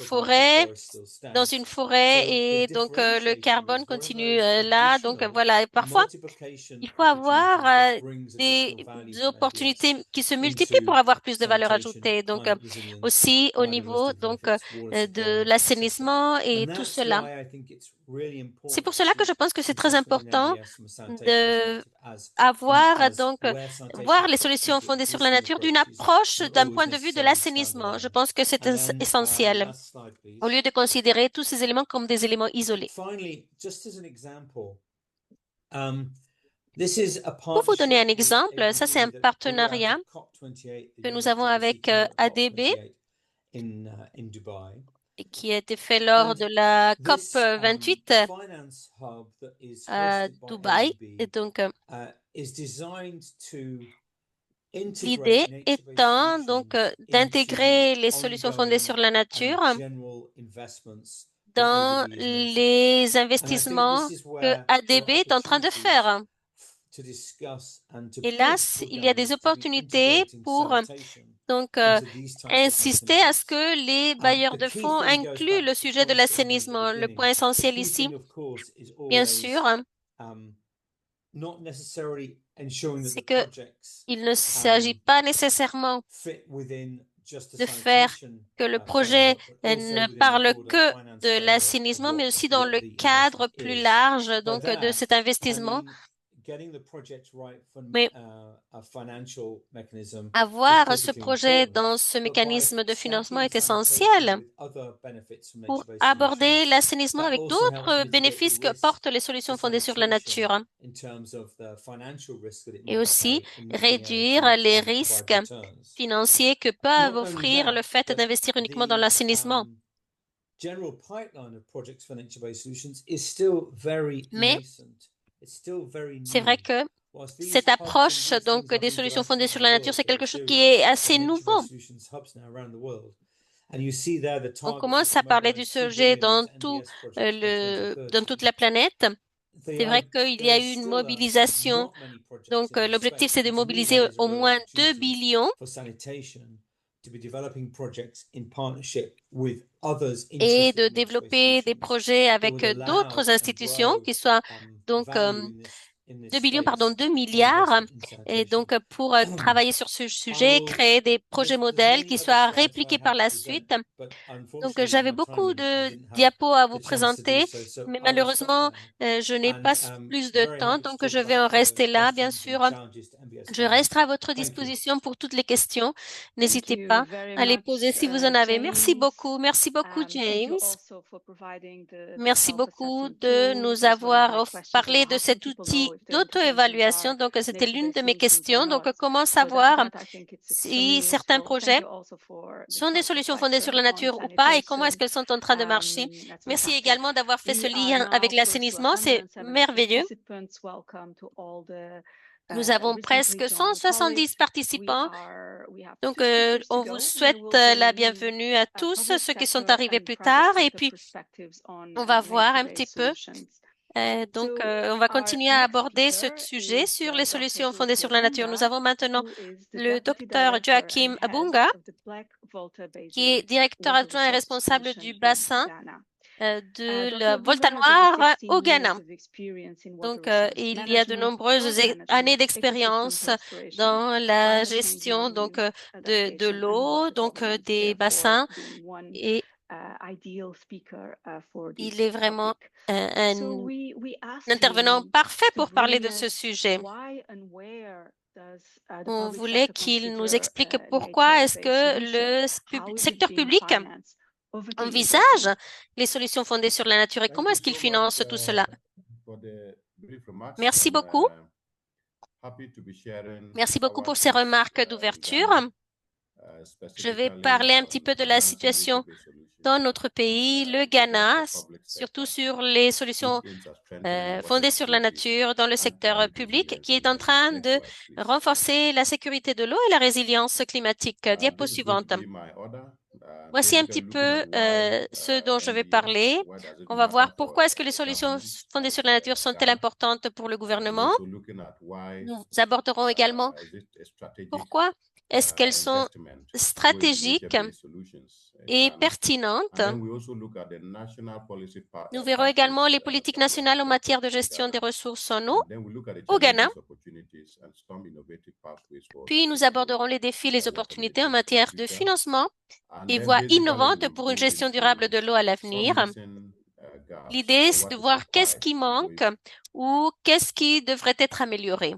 S1: forêt et donc le carbone continue là. Donc voilà, et parfois, il faut avoir des opportunités qui se multiplient pour avoir plus de valeur ajoutée. Donc aussi au niveau donc de l'assainissement et tout cela. C'est pour cela que je pense que c'est très important de voir les solutions fondées sur la nature d'une approche d'un point de vue de l'assainissement. Je pense que c'est essentiel au lieu de considérer tous ces éléments comme des éléments isolés. Pour vous donner un exemple, ça c'est un partenariat que nous avons avec ADB qui a été fait lors de la COP 28 à Dubaï. Et donc, l'idée étant donc d'intégrer les solutions fondées sur la nature dans les investissements que ADB est en train de faire. Et là, il y a des opportunités pour donc insister à ce que les bailleurs de fonds incluent le sujet de l'assainissement. Le point essentiel ici, bien sûr, c'est que il ne s'agit pas nécessairement de faire que le projet ne parle que de l'assainissement, mais aussi dans le cadre plus large donc de cet investissement. Mais avoir ce projet dans ce mécanisme de financement est essentiel pour aborder l'assainissement avec d'autres bénéfices que portent les solutions fondées sur la nature et aussi réduire les risques financiers que peuvent offrir le fait d'investir uniquement dans l'assainissement. Mais c'est vrai que cette approche donc des solutions fondées sur la nature, c'est quelque chose qui est assez nouveau. On commence à parler du sujet dans dans toute la planète. C'est vrai qu'il y a eu une mobilisation. Donc, l'objectif, c'est de mobiliser au moins 2 billions et de développer des projets avec d'autres institutions qui soient donc 2 billions, pardon, 2 milliards. Et donc, pour travailler sur ce sujet, créer des projets modèles qui soient répliqués par la suite. Donc, j'avais beaucoup de diapos à vous présenter, mais malheureusement, je n'ai pas plus de temps, donc je vais en rester là, bien sûr. Je resterai à votre disposition pour toutes les questions. N'hésitez pas à les poser si vous en avez. Merci beaucoup. Merci beaucoup, James. Merci beaucoup de nous avoir parlé de cet outil d'auto-évaluation. Donc, c'était l'une de mes questions. Donc, comment savoir si certains projets sont des solutions fondées sur la nature ou pas et comment est-ce qu'elles sont en train de marcher? Merci également d'avoir fait ce lien avec l'assainissement. C'est merveilleux. Nous avons presque 170 participants. Donc, on vous souhaite la bienvenue à tous ceux qui sont arrivés plus tard. Et puis, on va voir un petit peu. On va continuer à aborder ce sujet sur les solutions fondées sur la nature. Nous avons maintenant le docteur Joachim Abunga, qui est directeur adjoint et responsable du bassin de la Volta Noire au Ghana. Donc, il y a de nombreuses années d'expérience dans la gestion de l'eau, des bassins, et il est vraiment un intervenant parfait pour parler de ce sujet. On voulait qu'il nous explique pourquoi est-ce que le secteur public envisage les solutions fondées sur la nature et comment est-ce qu'il finance tout cela. Merci beaucoup. Merci beaucoup pour ces remarques d'ouverture. Je vais parler un petit peu de la situation dans notre pays, le Ghana, surtout sur les solutions fondées sur la nature dans le secteur public, qui est en train de renforcer la sécurité de l'eau et la résilience climatique. Diapo suivante. Voici un petit peu ce dont je vais parler. On va voir pourquoi est-ce que les solutions fondées sur la nature sont-elles importantes pour le gouvernement. Nous aborderons également pourquoi est-ce qu'elles sont stratégiques et pertinentes. Nous verrons également les politiques nationales en matière de gestion des ressources en eau au Ghana. Puis nous aborderons les défis et les opportunités en matière de financement et voies innovantes pour une gestion durable de l'eau à l'avenir. L'idée, c'est de voir qu'est-ce qui manque ou qu'est-ce qui devrait être amélioré.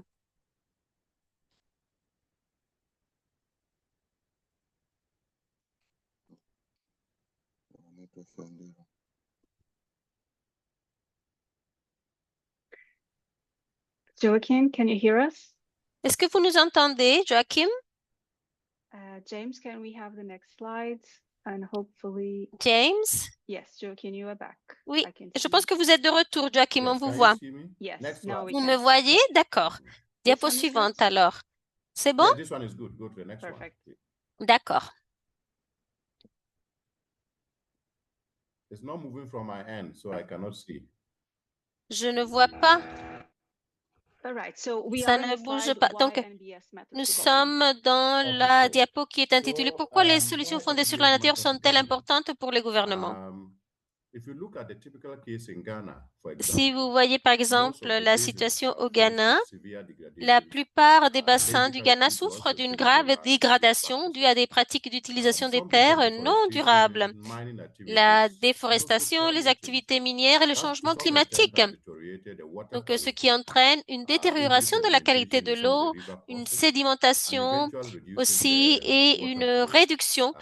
S4: Joachim, can you hear us?
S1: Est-ce que vous nous entendez, Joachim?
S4: James, can we have the next slides? And hopefully...
S1: James?
S4: Yes, Joachim, you are back.
S1: Oui, je pense que vous êtes de retour, Joachim, on vous voit.
S4: Yes,
S1: vous me voyez? D'accord. Diapo suivante alors. C'est bon? D'accord. Je ne vois pas. Ça ne bouge pas. Donc, nous sommes dans la diapo qui est intitulée « Pourquoi les solutions fondées sur la nature sont-elles importantes pour les gouvernements ?» Si vous voyez par exemple la situation au Ghana, la plupart des bassins du Ghana souffrent d'une grave dégradation due à des pratiques d'utilisation des terres non durables, la déforestation, les activités minières et le changement climatique. Donc, ce qui entraîne une détérioration de la qualité de l'eau, une sédimentation aussi et une réduction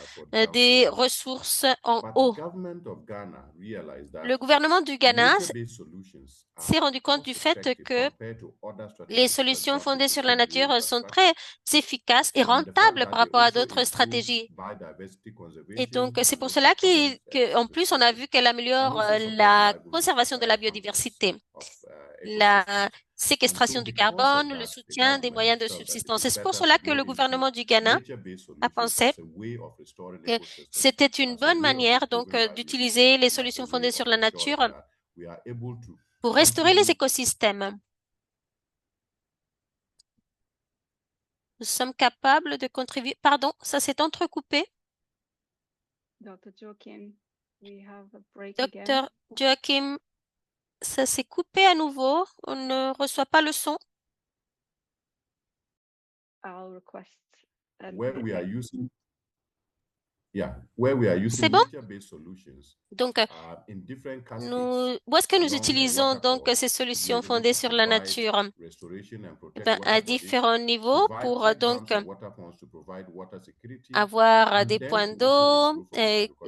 S1: des ressources en eau. Le gouvernement du Ghana s'est rendu compte du fait que les solutions fondées sur la nature sont très efficaces et rentables par rapport à d'autres stratégies. Et donc, c'est pour cela qu'en plus, on a vu qu'elle améliore la conservation de la biodiversité. la séquestration du carbone, le soutien des moyens de subsistance. Et c'est pour cela que le gouvernement du Ghana a pensé que c'était une bonne manière donc d'utiliser les solutions fondées sur la nature pour restaurer les écosystèmes. Nous sommes capables de contribuer. Pardon, ça s'est entrecoupé.
S4: Dr. Joachim, we have a break again.
S1: Docteur Joachim, ça s'est coupé à nouveau. On ne reçoit pas le son.
S4: I'll request
S5: where we are using
S1: C'est bon?
S5: nature-based solutions
S1: Donc,
S5: in different cascades
S1: où est-ce que nous
S5: along the
S1: utilisons
S5: water
S1: donc
S5: course
S1: ces
S5: to be
S1: solutions
S5: able
S1: fondées
S5: to
S1: sur la
S5: provide
S1: nature?
S5: restoration and
S1: Eh
S5: protect
S1: ben,
S5: water
S1: à
S5: bodies,
S1: différents niveaux
S5: provide
S1: pour
S5: check
S1: donc
S5: dams and water ponds to provide water security,
S1: avoir
S5: and
S1: des
S5: then
S1: points
S5: to also
S1: d'eau,
S5: improve on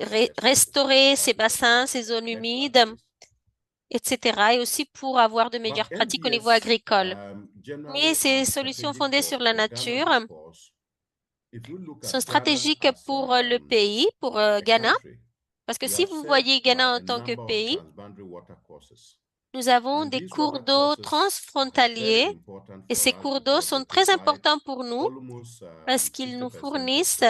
S5: agricultural best
S1: restaurer
S5: practices.
S1: ces bassins, ces zones humides, etc. Et aussi pour avoir de meilleures pratiques au niveau agricole. Mais ces solutions fondées sur la nature sont stratégiques pour le pays, pour Ghana, parce que si vous voyez Ghana en tant que pays, nous avons des cours d'eau transfrontaliers et ces cours d'eau sont très importants pour nous parce qu'ils nous fournissent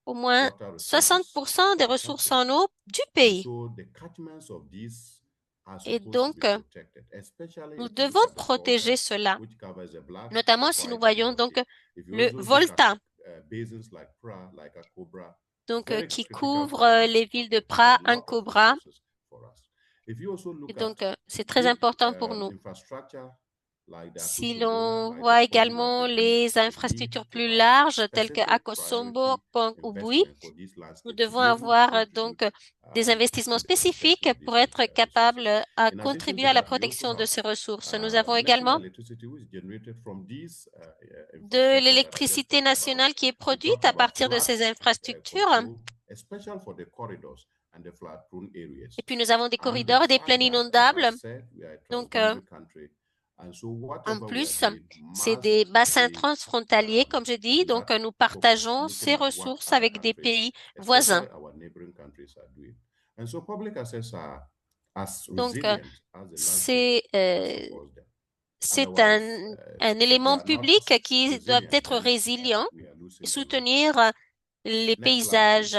S1: au moins 60% des ressources en eau du pays. Et donc, nous devons protéger cela, notamment si nous voyons donc le Volta, donc qui couvre les villes de Pra, Ankobra. Et donc, c'est très important pour nous. Si l'on voit également les infrastructures plus larges telles que Akosombo, Ubui, nous devons avoir donc des investissements spécifiques pour être capables à contribuer à la protection de ces ressources. Nous avons également de l'électricité nationale qui est produite à partir de ces infrastructures. Et puis nous avons des corridors et des plaines inondables. Donc, en plus, c'est des bassins transfrontaliers, comme je dis, donc nous partageons ces ressources avec des pays voisins. Donc, c'est un élément public qui doit être résilient et soutenir les paysages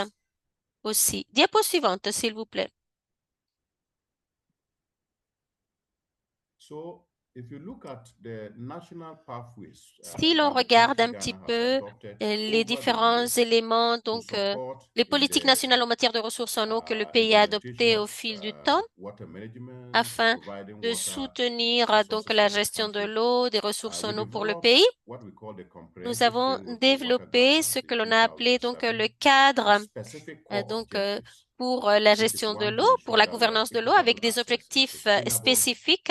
S1: aussi. Diapo suivante, s'il vous plaît. Si l'on regarde un petit peu les différents éléments, donc les politiques nationales en matière de ressources en eau que le pays a adoptées au fil du temps, afin de soutenir donc la gestion de l'eau, des ressources en eau pour le pays, nous avons développé ce que l'on a appelé donc le cadre pour la gestion de l'eau, pour la gouvernance de l'eau, avec des objectifs spécifiques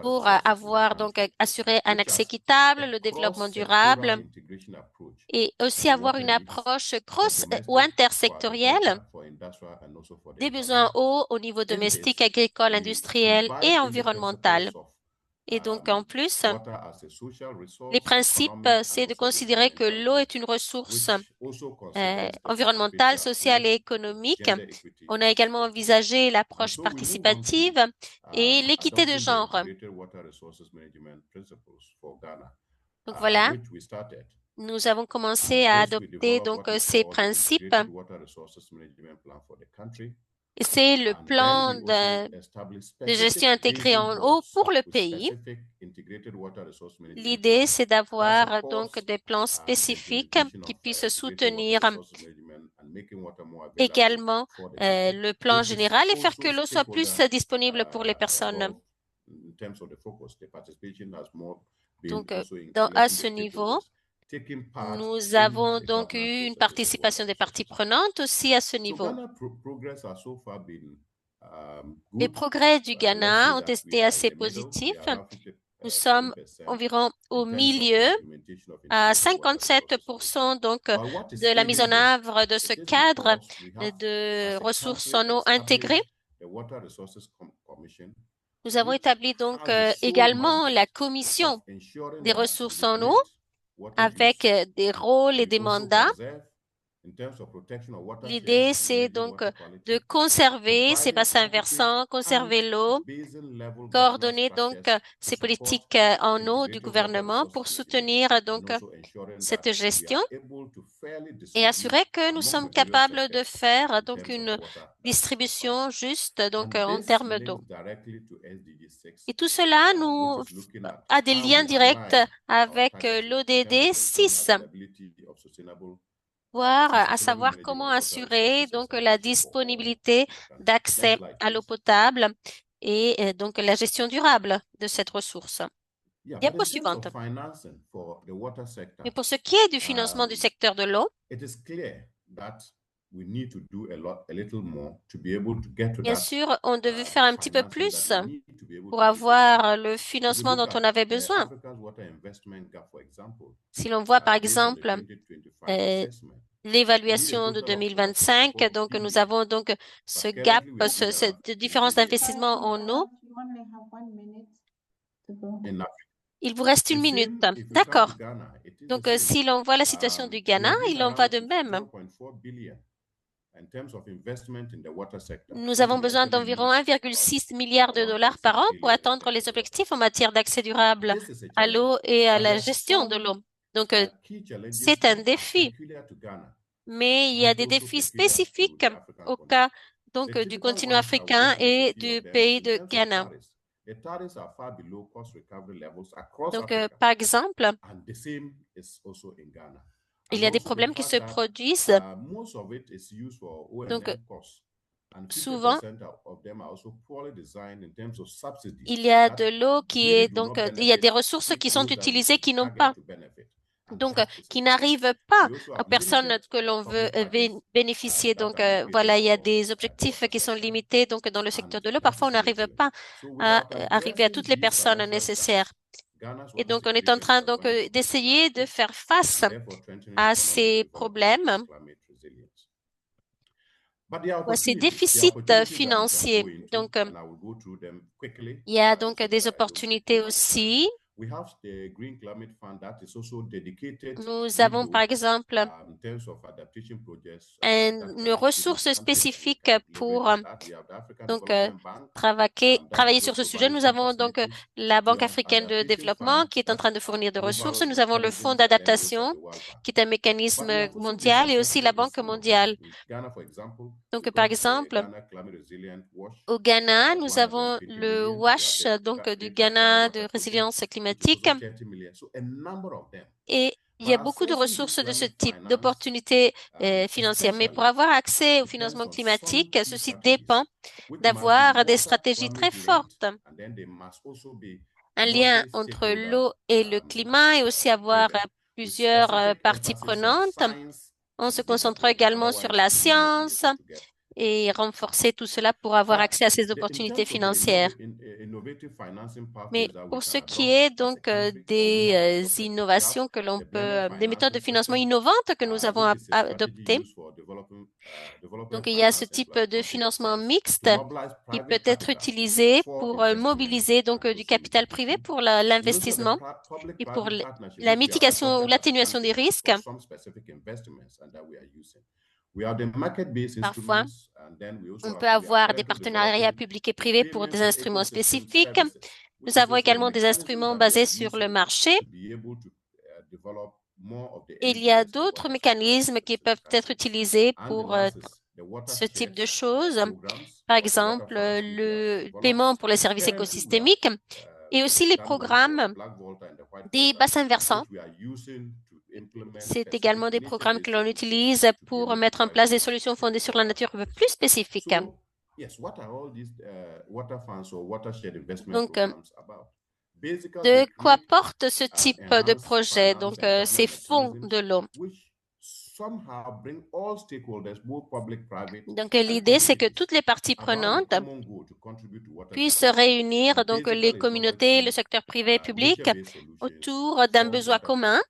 S1: pour avoir donc assuré un accès équitable, le développement durable et aussi avoir une approche cross ou intersectorielle des besoins eau au niveau domestique, agricole, industriel et environnemental. Et donc, en plus, les principes, c'est de considérer que l'eau est une ressource environnementale, sociale et économique. On a également envisagé l'approche participative et l'équité de genre. Donc voilà, nous avons commencé à adopter donc ces principes. Et c'est le plan de gestion intégrée en eau pour le pays. L'idée, c'est d'avoir donc des plans spécifiques qui puissent soutenir également le plan général et faire que l'eau soit plus disponible pour les personnes. Donc, à ce niveau, nous avons donc eu une participation des parties prenantes aussi à ce niveau. Les progrès du Ghana ont été assez positifs. Nous sommes environ au milieu, à 57% donc de la mise en œuvre de ce cadre de ressources en eau intégrées. Nous avons établi donc également la commission des ressources en eau avec des rôles et des mandats L'idée, c'est donc de conserver ces bassins versants, conserver l'eau, coordonner donc ces politiques en eau du gouvernement pour soutenir donc cette gestion et assurer que nous sommes capables de faire donc une distribution juste donc en termes d'eau. Et tout cela a des liens directs avec l'ODD 6, à savoir comment assurer donc la disponibilité d'accès à l'eau potable et donc la gestion durable de cette ressource. Diapo suivante. Mais pour ce qui est du financement du secteur de l'eau, bien sûr, on devait faire un petit peu plus pour avoir le financement dont on avait besoin. Si l'on voit par exemple l'évaluation de 2025, donc nous avons donc ce gap, cette différence d'investissement en eau. Il vous reste 1 minute. D'accord. Donc, si l'on voit la situation du Ghana, il en va de même. Nous avons besoin d'environ 1,6 milliard de dollars par an pour atteindre les objectifs en matière d'accès durable à l'eau et à la gestion de l'eau. Donc, c'est un défi. Mais il y a des défis spécifiques au cas donc du continent africain et du pays de Ghana. Donc, par exemple, il y a des problèmes qui se produisent. Donc, souvent, il y a de l'eau qui est donc, il y a des ressources qui sont utilisées qui n'ont pas. Donc, qui n'arrivent pas aux personnes que l'on veut bénéficier. Donc, voilà, il y a des objectifs qui sont limités. Donc, dans le secteur de l'eau, parfois, on n'arrive pas à arriver à toutes les personnes nécessaires. Et donc, on est en train donc d'essayer de faire face à ces problèmes, à ces déficits financiers. Donc, il y a donc des opportunités aussi. Nous avons, par exemple, une ressource spécifique pour donc, travailler sur ce sujet. Nous avons donc la Banque africaine de développement qui est en train de fournir des ressources. Nous avons le Fonds d'adaptation qui est un mécanisme mondial et aussi la Banque mondiale. Donc, par exemple, au Ghana, nous avons le WASH, donc du Ghana de résilience climatique. Et il y a beaucoup de ressources de ce type, d'opportunités financières. Mais pour avoir accès au financement climatique, ceci dépend d'avoir des stratégies très fortes. Un lien entre l'eau et le climat et aussi avoir plusieurs parties prenantes. On se concentre également sur la science et renforcer tout cela pour avoir accès à ces opportunités financières. Mais pour ce qui est donc des innovations que l'on peut, des méthodes de financement innovantes que nous avons adoptées, donc il y a ce type de financement mixte qui peut être utilisé pour mobiliser donc du capital privé pour l'investissement et pour la mitigation ou l'atténuation des risques. Parfois, on peut avoir des partenariats publics et privés pour des instruments spécifiques. Nous avons également des instruments basés sur le marché. Et il y a d'autres mécanismes qui peuvent être utilisés pour ce type de choses. Par exemple, le paiement pour les services écosystémiques et aussi les programmes des bassins versants. C'est également des programmes que l'on utilise pour mettre en place des solutions fondées sur la nature plus spécifiques. Donc, de quoi porte ce type de projet, donc ces fonds de l'eau? Donc, l'idée, c'est que toutes les parties prenantes puissent se réunir, donc les communautés, le secteur privé et public, autour d'un besoin commun,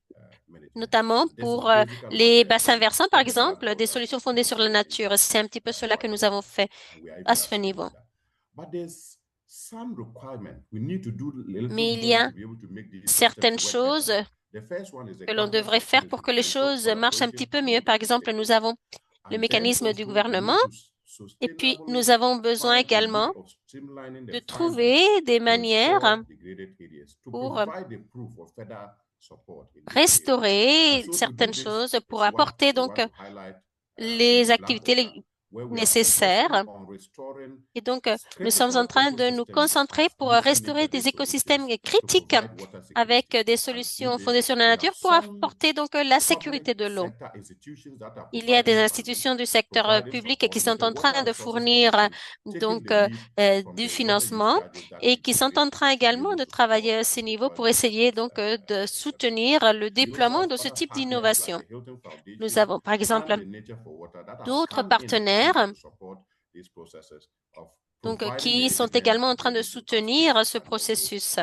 S1: notamment pour les bassins versants, par exemple, des solutions fondées sur la nature. C'est un petit peu cela que nous avons fait à ce niveau. Mais il y a certaines choses que l'on devrait faire pour que les choses marchent un petit peu mieux. Par exemple, nous avons le mécanisme du gouvernement et puis nous avons besoin également de trouver des manières pour restaurer certaines choses, pour apporter donc les activités nécessaires. Et donc, nous sommes en train de nous concentrer pour restaurer des écosystèmes critiques avec des solutions fondées sur la nature pour apporter donc la sécurité de l'eau. Il y a des institutions du secteur public qui sont en train de fournir donc du financement et qui sont en train également de travailler à ce niveau pour essayer donc de soutenir le déploiement de ce type d'innovation. Nous avons par exemple d'autres partenaires donc, qui sont également en train de soutenir ce processus.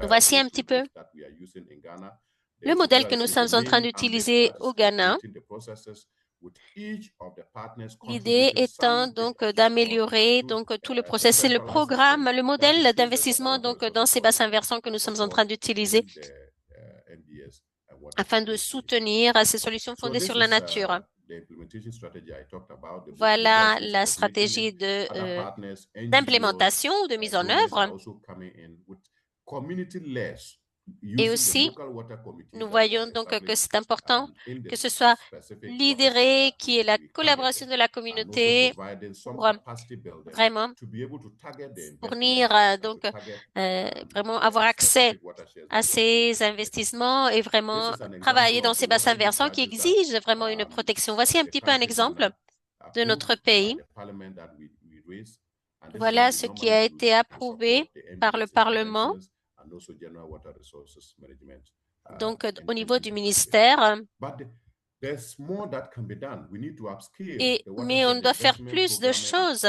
S1: Voici un petit peu le modèle que nous sommes en train d'utiliser au Ghana. L'idée étant donc d'améliorer donc tout le processus, c'est le programme, le modèle d'investissement donc dans ces bassins versants que nous sommes en train d'utiliser afin de soutenir ces solutions fondées sur la nature. Voilà la stratégie d'implémentation ou de mise en œuvre. Et aussi, nous voyons donc que c'est important que ce soit lidéré, qu'il y ait la collaboration de la communauté pour vraiment fournir, donc vraiment avoir accès à ces investissements et vraiment travailler dans ces bassins versants qui exigent vraiment une protection. Voici un petit peu un exemple de notre pays. Voilà ce qui a été approuvé par le Parlement. Donc, au niveau du ministère. Mais on doit faire plus de choses.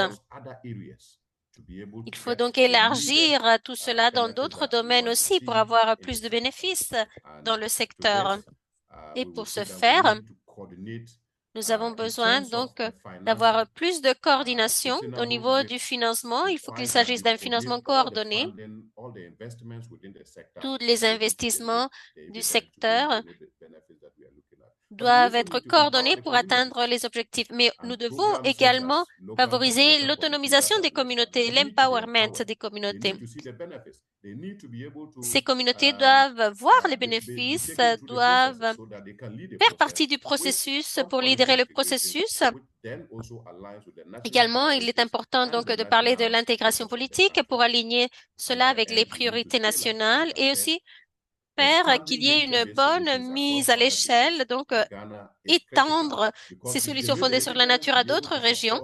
S1: Il faut donc élargir tout cela dans d'autres domaines aussi pour avoir plus de bénéfices dans le secteur. Et pour ce faire, nous avons besoin donc d'avoir plus de coordination au niveau du financement. Il faut qu'il s'agisse d'un financement coordonné. Tous les investissements du secteur doivent être coordonnés pour atteindre les objectifs. Mais nous devons également favoriser l'autonomisation des communautés, l'empowerment des communautés. Ces communautés doivent voir les bénéfices, doivent faire partie du processus pour lidérer le processus. Également, il est important donc de parler de l'intégration politique pour aligner cela avec les priorités nationales et aussi faire qu'il y ait une bonne mise à l'échelle, donc étendre ces solutions fondées sur la nature à d'autres régions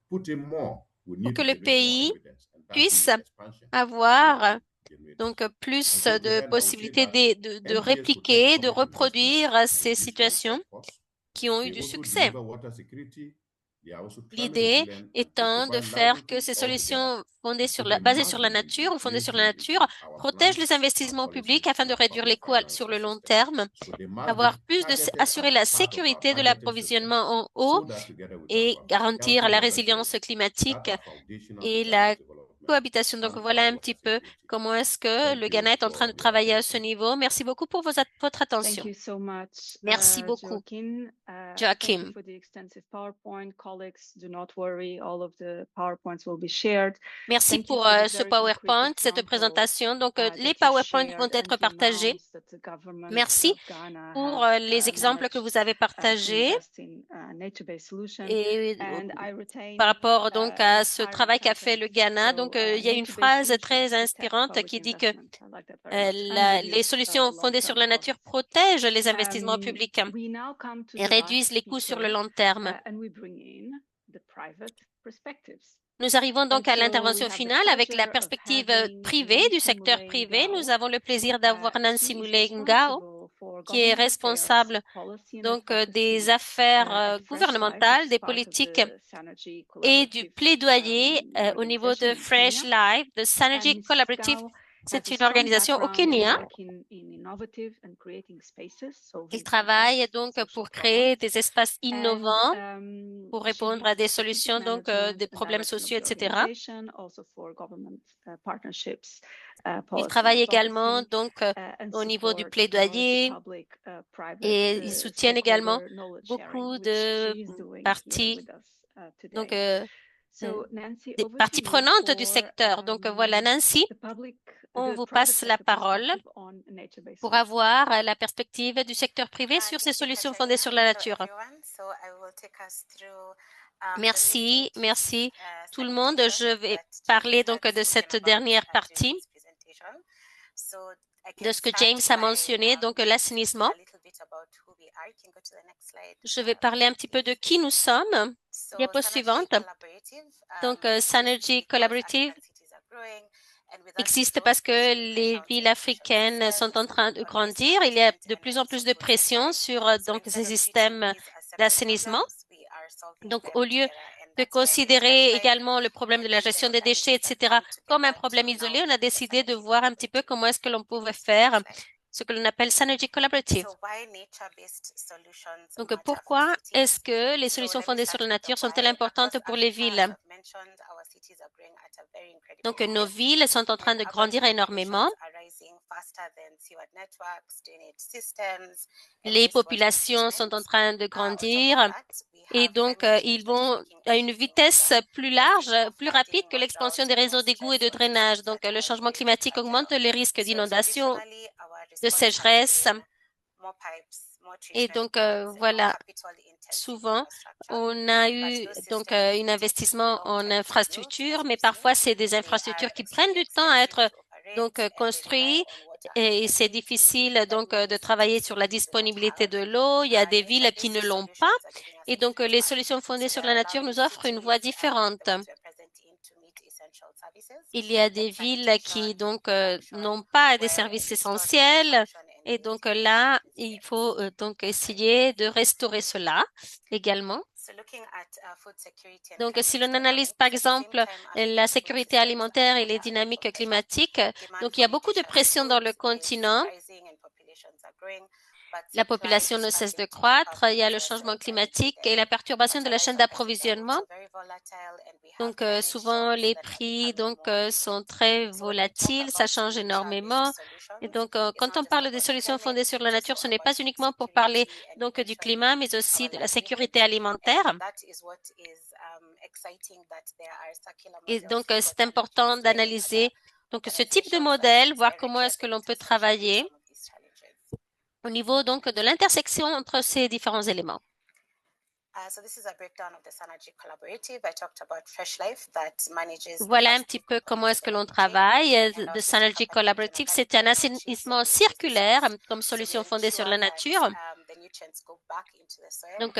S1: pour que le pays puisse avoir donc plus de possibilités de répliquer, de reproduire ces situations qui ont eu du succès. L'idée étant de faire que ces solutions basées sur la nature ou fondées sur la nature protègent les investissements publics afin de réduire les coûts sur le long terme, assurer la sécurité de l'approvisionnement en eau et garantir la résilience climatique et la cohabitation. Donc voilà un petit peu comment est-ce que le Ghana est en train de travailler à ce niveau. Merci beaucoup pour votre attention. Merci beaucoup, Joachim. Merci pour ce PowerPoint, cette présentation. Donc, les PowerPoints vont être partagés. Merci pour les exemples que vous avez partagés et par rapport donc à ce travail qu'a fait le Ghana. Donc, il y a une phrase très inspirante qui dit que les solutions fondées sur la nature protègent les investissements publics et réduisent les coûts sur le long terme. Nous arrivons donc à l'intervention finale avec la perspective privée, du secteur privé. Nous avons le plaisir d'avoir Nancy Mulengao, qui est responsable donc des affaires gouvernementales, des politiques et du plaidoyer au niveau de Fresh Life, de Synergy Collaborative C'est une organisation au Kenya. Il travaille donc pour créer des espaces innovants pour répondre à des solutions, donc des problèmes sociaux, etc. Il travaille également donc au niveau du plaidoyer et il soutient également beaucoup de parties, donc des parties prenantes du secteur. Donc voilà, Nancy, on vous passe la parole pour avoir la perspective du secteur privé sur ces solutions fondées sur la nature. Merci, merci tout le monde. Je vais parler donc de cette dernière partie, de ce que James a mentionné, donc l'assainissement. Je vais parler un petit peu de qui nous sommes. Diapo suivante. Donc, Synergy Collaborative existe parce que les villes africaines sont en train de grandir. Il y a de plus en plus de pression sur donc ces systèmes d'assainissement. Donc, au lieu de considérer également le problème de la gestion des déchets, etc., comme un problème isolé, on a décidé de voir un petit peu comment est-ce que l'on pouvait faire ce que l'on appelle Synergy Collaborative. Donc, pourquoi est-ce que les solutions fondées sur la nature sont-elles importantes pour les villes? Donc, nos villes sont en train de grandir énormément. Les populations sont en train de grandir et donc ils vont à une vitesse plus large, plus rapide que l'expansion des réseaux d'égouts et de drainage. Donc, le changement climatique augmente les risques d'inondation, de sécheresse. Et donc, voilà, souvent, on a eu donc un investissement en infrastructure, mais parfois, c'est des infrastructures qui prennent du temps à être donc construites et c'est difficile donc de travailler sur la disponibilité de l'eau. Il y a des villes qui ne l'ont pas et donc les solutions fondées sur la nature nous offrent une voie différente. Il y a des villes qui donc n'ont pas des services essentiels et donc là, il faut donc essayer de restaurer cela également. Donc, si l'on analyse par exemple la sécurité alimentaire et les dynamiques climatiques, donc il y a beaucoup de pression dans le continent. La population ne cesse de croître, il y a le changement climatique et la perturbation de la chaîne d'approvisionnement. Donc, souvent, les prix donc sont très volatiles, ça change énormément. Et donc, quand on parle des solutions fondées sur la nature, ce n'est pas uniquement pour parler donc du climat, mais aussi de la sécurité alimentaire. Et donc, c'est important d'analyser donc ce type de modèle, voir comment est-ce que l'on peut travailler au niveau donc de l'intersection entre ces différents éléments. Voilà un petit peu comment est-ce que l'on travaille. The Synergy Collaborative, c'est un assainissement circulaire comme solution fondée sur la nature. Donc,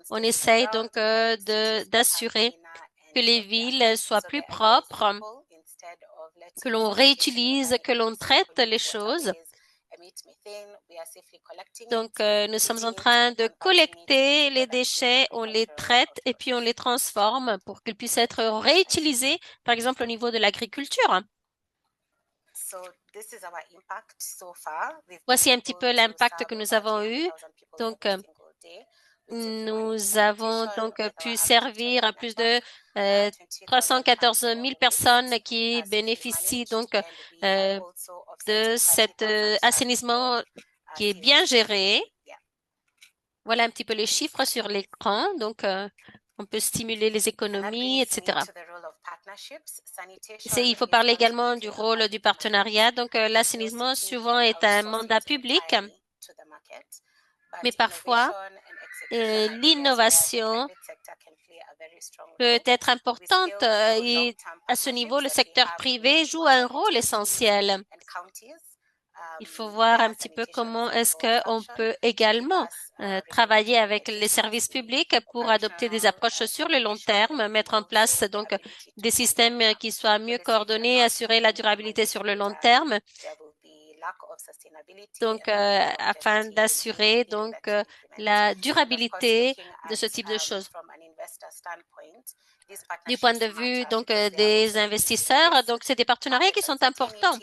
S1: on essaye donc d'assurer que les villes soient plus propres, que l'on réutilise, que l'on traite les choses. Donc, nous sommes en train de collecter les déchets, on les traite et puis on les transforme pour qu'ils puissent être réutilisés, par exemple au niveau de l'agriculture. Voici un petit peu l'impact que nous avons eu. Donc, nous avons donc pu servir à plus de 314 000 personnes qui bénéficient donc de cet assainissement qui est bien géré. Voilà un petit peu les chiffres sur l'écran. Donc, on peut stimuler les économies, etc. Il faut parler également du rôle du partenariat. Donc, l'assainissement souvent est un mandat public, mais parfois, l'innovation peut être importante et à ce niveau, le secteur privé joue un rôle essentiel. Il faut voir un petit peu comment est-ce qu'on peut également travailler avec les services publics pour adopter des approches sur le long terme, mettre en place donc des systèmes qui soient mieux coordonnés, assurer la durabilité sur le long terme. Donc, afin d'assurer donc la durabilité de ce type de choses. Du point de vue donc des investisseurs, donc c'est des partenariats qui sont importants.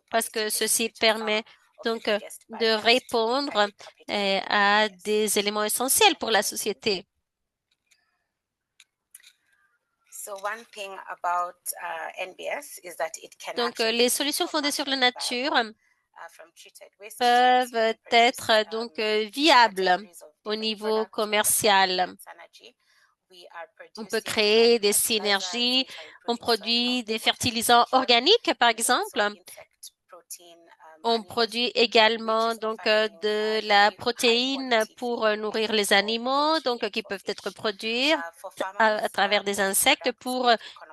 S1: parce que ceci permet donc de répondre à des éléments essentiels pour la société. Donc, les solutions fondées sur la nature peuvent être donc viables au niveau commercial. On peut créer des synergies. On produit des fertilisants organiques, par exemple. On produit également donc de la protéine pour nourrir les animaux, donc qui peuvent être produits à travers des insectes pour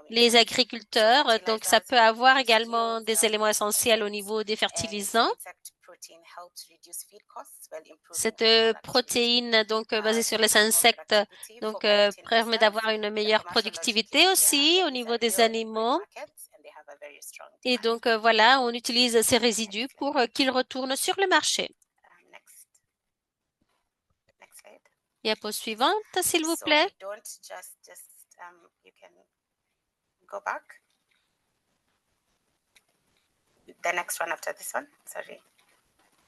S1: les agriculteurs. Donc, ça peut avoir également des éléments essentiels au niveau des fertilisants. Cette protéine donc basée sur les insectes donc permet d'avoir une meilleure productivité aussi au niveau des animaux. Et donc voilà, on utilise ces résidus pour qu'ils retournent sur le marché. Diapo suivante, s'il vous plaît.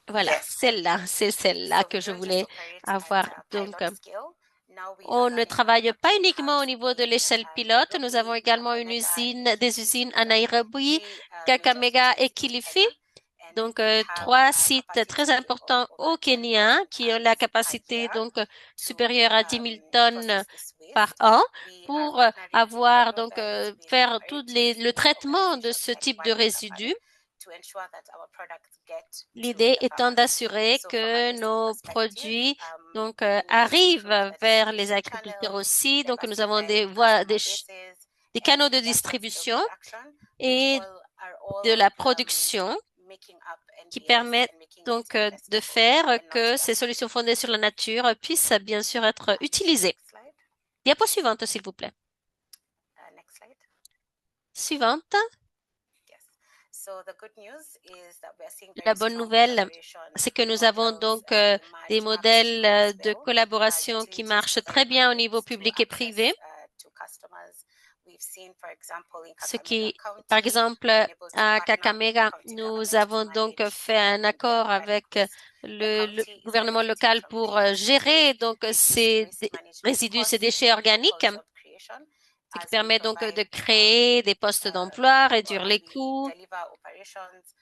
S1: Voilà, c'est celle-là que je voulais avoir. Donc, on ne travaille pas uniquement au niveau de l'échelle pilote. Nous avons également des usines à Nairobi, Kakamega et Kilifi. Donc, 3 sites très importants au Kenya qui ont la capacité donc supérieure à 10 000 tonnes par an pour avoir donc faire le traitement de ce type de résidus. L'idée étant d'assurer que nos produits donc arrivent vers les agriculteurs aussi. Donc, nous avons des canaux de distribution et de la production qui permettent donc de faire que ces solutions fondées sur la nature puissent bien sûr être utilisées. Diapo suivante, s'il vous plaît. Suivante. La bonne nouvelle, c'est que nous avons donc des modèles de collaboration qui marchent très bien au niveau public et privé. Par exemple, à Kakamega, nous avons donc fait un accord avec le gouvernement local pour gérer donc ces résidus, ces déchets organiques, ce qui permet donc de créer des postes d'emploi, réduire les coûts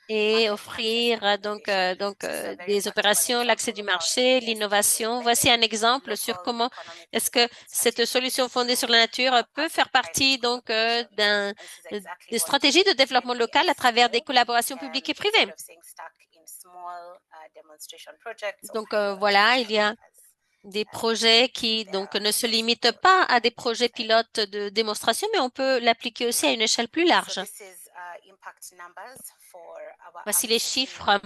S1: et offrir donc des opérations, l'accès du marché, l'innovation. Voici un exemple sur comment est-ce que cette solution fondée sur la nature peut faire partie donc des stratégies de développement local à travers des collaborations publiques et privées. Donc voilà, il y a des projets qui donc ne se limitent pas à des projets pilotes de démonstration, mais on peut l'appliquer aussi à une échelle plus large. Voici les chiffres.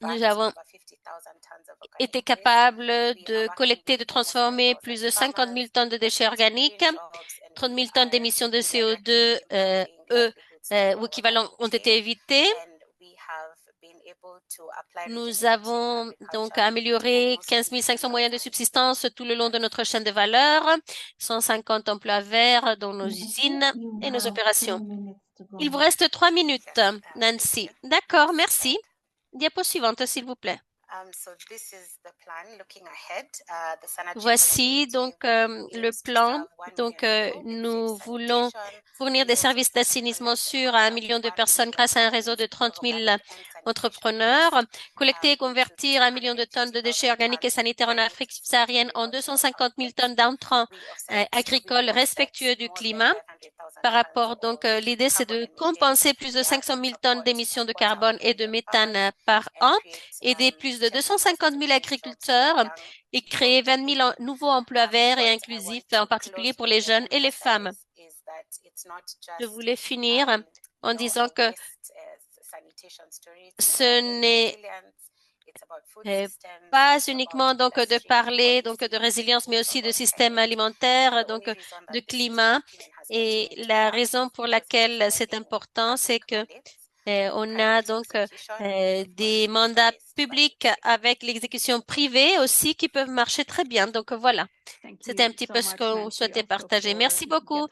S1: Nous avons été capables de collecter, de transformer plus de 50 000 tonnes de déchets organiques, 30 000 tonnes d'émissions de CO2 ou équivalents ont été évitées. Nous avons donc amélioré 15 500 moyens de subsistance tout le long de notre chaîne de valeur, 150 emplois verts dans nos usines et nos opérations. Il vous reste 3 minutes, Nancy. D'accord, merci. Diapo suivante, s'il vous plaît. Voici donc le plan. Donc, nous voulons fournir des services d'assainissement sûrs à 1 million de personnes grâce à un réseau de 30 000 entrepreneurs, collecter et convertir 1 million de tonnes de déchets organiques et sanitaires en Afrique subsaharienne en 250 000 tonnes d'intrants agricoles respectueux du climat. Par rapport, donc, l'idée, c'est de compenser plus de 500 000 tonnes d'émissions de carbone et de méthane par an, aider plus de 250 000 agriculteurs et créer 20 000 nouveaux emplois verts et inclusifs, en particulier pour les jeunes et les femmes. Je voulais finir en disant que ce n'est pas uniquement donc de parler donc de résilience, mais aussi de système alimentaire, donc de climat. Et la raison pour laquelle c'est important, c'est que On a donc des mandats publics avec l'exécution privée aussi qui peuvent marcher très bien. Donc voilà, c'était un petit peu ce qu'on souhaitait partager. Merci beaucoup,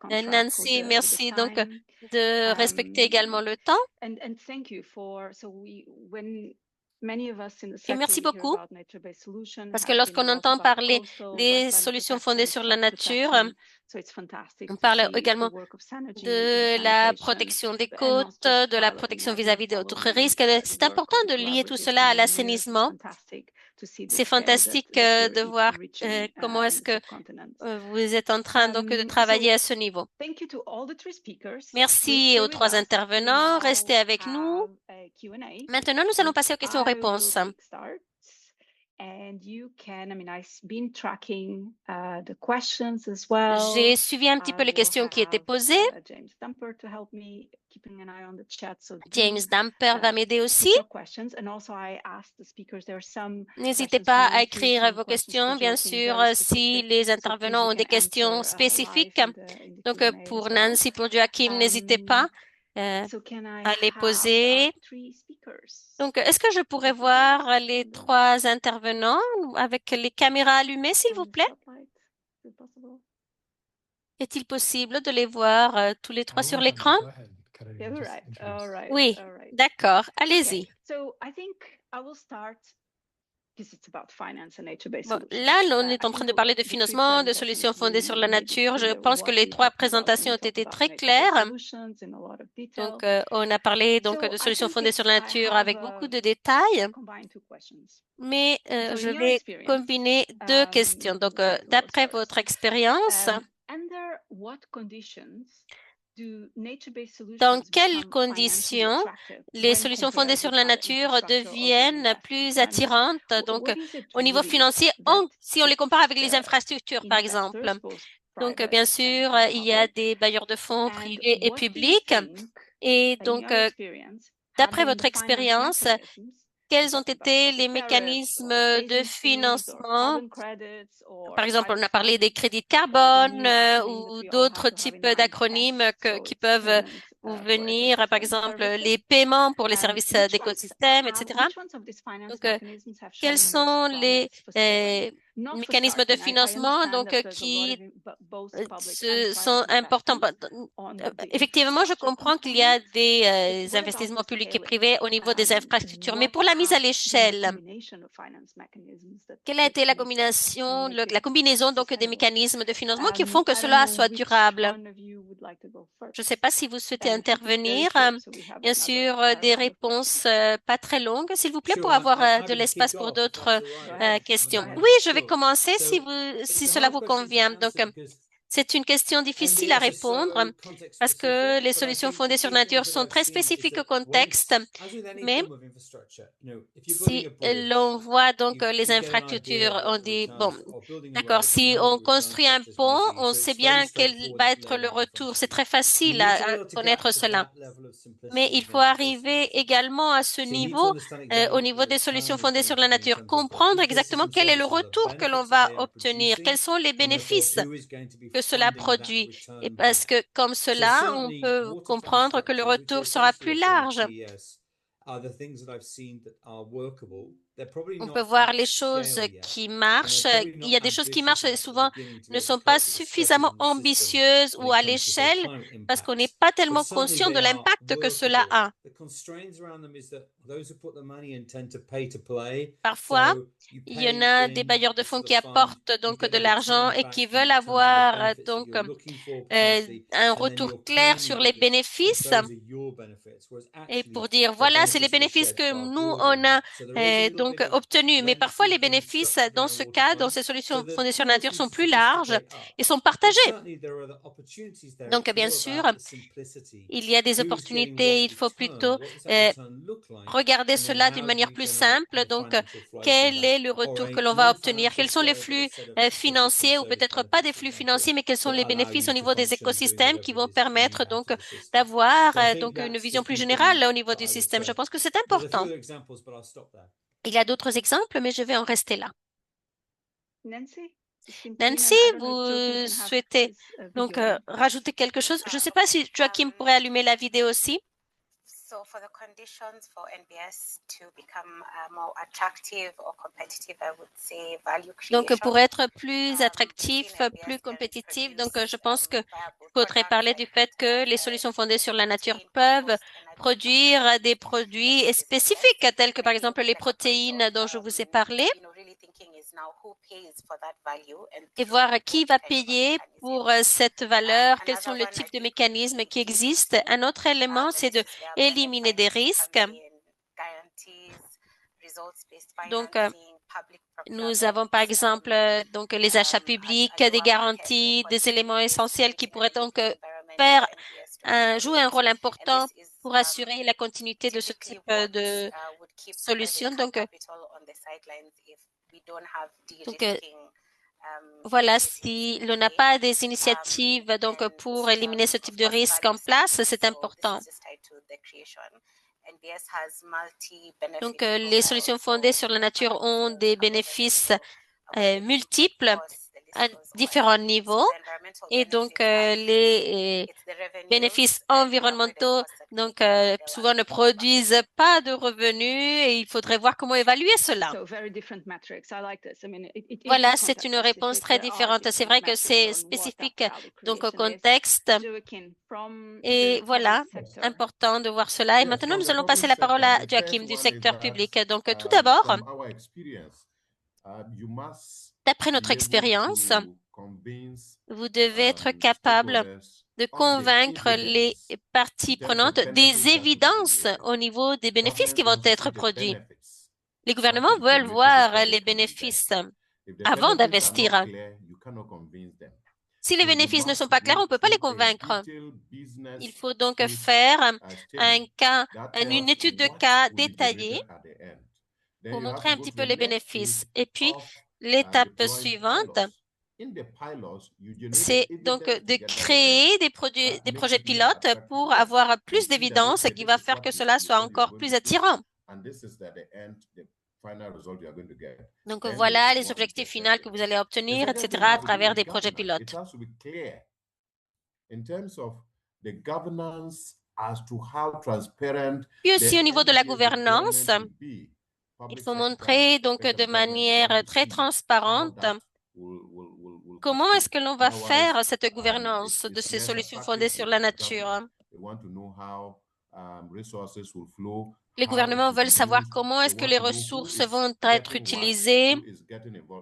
S1: Nancy. Merci donc de respecter également le temps. Et merci beaucoup, parce que lorsqu'on entend parler des solutions fondées sur la nature, on parle également de la protection des côtes, de la protection vis-à-vis d'autres risques. C'est important de lier tout cela à l'assainissement. C'est fantastique de voir comment est-ce que vous êtes en train donc de travailler à ce niveau. Merci aux 3 intervenants. Restez avec nous. Maintenant, nous allons passer aux questions-réponses. J'ai suivi un petit peu les questions qui étaient posées. James Damper va m'aider aussi. N'hésitez pas à écrire vos questions, bien sûr, si les intervenants ont des questions spécifiques. Donc, pour Nancy, pour Joachim, n'hésitez pas à les poser. Donc, est-ce que je pourrais voir les 3 intervenants avec les caméras allumées, s'il vous plaît? Est-il possible de les voir tous les 3 sur l'écran? Oui, d'accord. Allez-y. Bon, là, on est en train de parler de financement, de solutions fondées sur la nature. Je pense que les 3 présentations ont été très claires. Donc, on a parlé donc de solutions fondées sur la nature avec beaucoup de détails. Mais je vais combiner 2 questions. Donc, d'après votre expérience, dans quelles conditions les solutions fondées sur la nature deviennent plus attirantes, donc au niveau financier, si on les compare avec les infrastructures, par exemple? Donc, bien sûr, il y a des bailleurs de fonds privés et publics. Et donc, d'après votre expérience, quels ont été les mécanismes de financement? Par exemple, on a parlé des crédits de carbone ou d'autres types d'acronymes qui peuvent vous venir, par exemple, les paiements pour les services d'écosystème, etc. Donc, quels sont les mécanismes de financement qui sont importants? Effectivement, je comprends qu'il y a des investissements publics et privés au niveau des infrastructures, mais pour la mise à l'échelle, quelle a été la combinaison donc des mécanismes de financement qui font que cela soit durable? Je ne sais pas si vous souhaitez intervenir. Bien sûr, des réponses pas très longues, s'il vous plaît, pour avoir de l'espace pour d'autres questions. Oui, je vais commencer si cela vous convient. Donc, c'est une question difficile à répondre parce que les solutions fondées sur nature sont très spécifiques au contexte, mais si l'on voit donc les infrastructures, on dit, bon, d'accord, si on construit un pont, on sait bien quel va être le retour. C'est très facile à connaître cela. Mais il faut arriver également à ce niveau, au niveau des solutions fondées sur la nature, comprendre exactement quel est le retour que l'on va obtenir, quels sont les bénéfices que cela produit. Et parce que comme cela, on peut comprendre que le retour sera plus large. On peut voir les choses qui marchent. Il y a des choses qui marchent et souvent ne sont pas suffisamment ambitieuses ou à l'échelle parce qu'on n'est pas tellement conscient de l'impact que cela a. Parfois, il y en a des bailleurs de fonds qui apportent donc de l'argent et qui veulent avoir donc un retour clair sur les bénéfices et pour dire voilà, c'est les bénéfices que nous on a donc obtenus. Mais parfois les bénéfices dans ce cas, dans ces solutions fondées sur la nature sont plus larges et sont partagés. Donc bien sûr, il y a des opportunités. Il faut plutôt regarder cela d'une manière plus simple. Donc, quel est le retour que l'on va obtenir? Quels sont les flux financiers ou peut-être pas des flux financiers, mais quels sont les bénéfices au niveau des écosystèmes qui vont permettre donc d'avoir donc une vision plus générale au niveau du système? Je pense que c'est important. Il y a d'autres exemples, mais je vais en rester là. Nancy, vous souhaitez donc rajouter quelque chose? Je ne sais pas si Joachim pourrait allumer la vidéo aussi. Donc, pour être plus attractif, plus compétitif, donc je pense que faudrait parler du fait que les solutions fondées sur la nature peuvent produire des produits spécifiques, tels que par exemple les protéines dont je vous ai parlé, et voir qui va payer pour cette valeur, quels sont les types de mécanismes qui existent. Un autre élément, c'est de éliminer des risques. Donc, nous avons par exemple donc les achats publics, des garanties, des éléments essentiels qui pourraient donc jouer un rôle important pour assurer la continuité de ce type de solution. Donc, voilà, si l'on n'a pas des initiatives donc pour éliminer ce type de risque en place, c'est important. Donc, les solutions fondées sur la nature ont des bénéfices multiples à différents niveaux et donc les bénéfices environnementaux donc souvent ne produisent pas de revenus et il faudrait voir comment évaluer cela. Voilà, c'est une réponse très différente. C'est vrai que c'est spécifique donc au contexte et voilà, important de voir cela. Et maintenant, nous allons passer la parole à Joachim du secteur public. Donc, tout d'abord, d'après notre expérience, vous devez être capable de convaincre les parties prenantes des évidences au niveau des bénéfices qui vont être produits. Les gouvernements veulent voir les bénéfices avant d'investir. Si les bénéfices ne sont pas clairs, on ne peut pas les convaincre. Il faut donc faire une étude de cas détaillée pour montrer un petit peu les bénéfices. Et puis, l'étape suivante, c'est donc de créer des projets pilotes pour avoir plus d'évidence et qui va faire que cela soit encore plus attirant. Donc voilà les objectifs finaux que vous allez obtenir, etc., à travers des projets pilotes. Puis aussi au niveau de la gouvernance, il faut montrer donc de manière très transparente comment est-ce que l'on va faire cette gouvernance de ces solutions fondées sur la nature. Les gouvernements veulent savoir comment est-ce que les ressources vont être utilisées,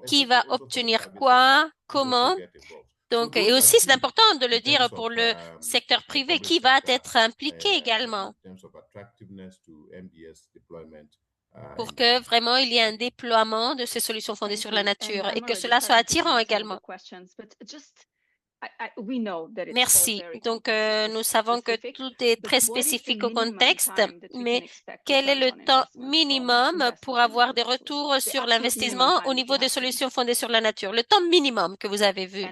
S1: qui va obtenir quoi, comment. Donc, et aussi, c'est important de le dire pour le secteur privé, qui va être impliqué également pour que vraiment il y ait un déploiement de ces solutions fondées sur la nature et que cela soit attirant également. Merci. Donc, nous savons que tout est très spécifique au contexte, mais quel est le temps minimum pour avoir des retours sur l'investissement au niveau des solutions fondées sur la nature? Le temps minimum que vous avez vu.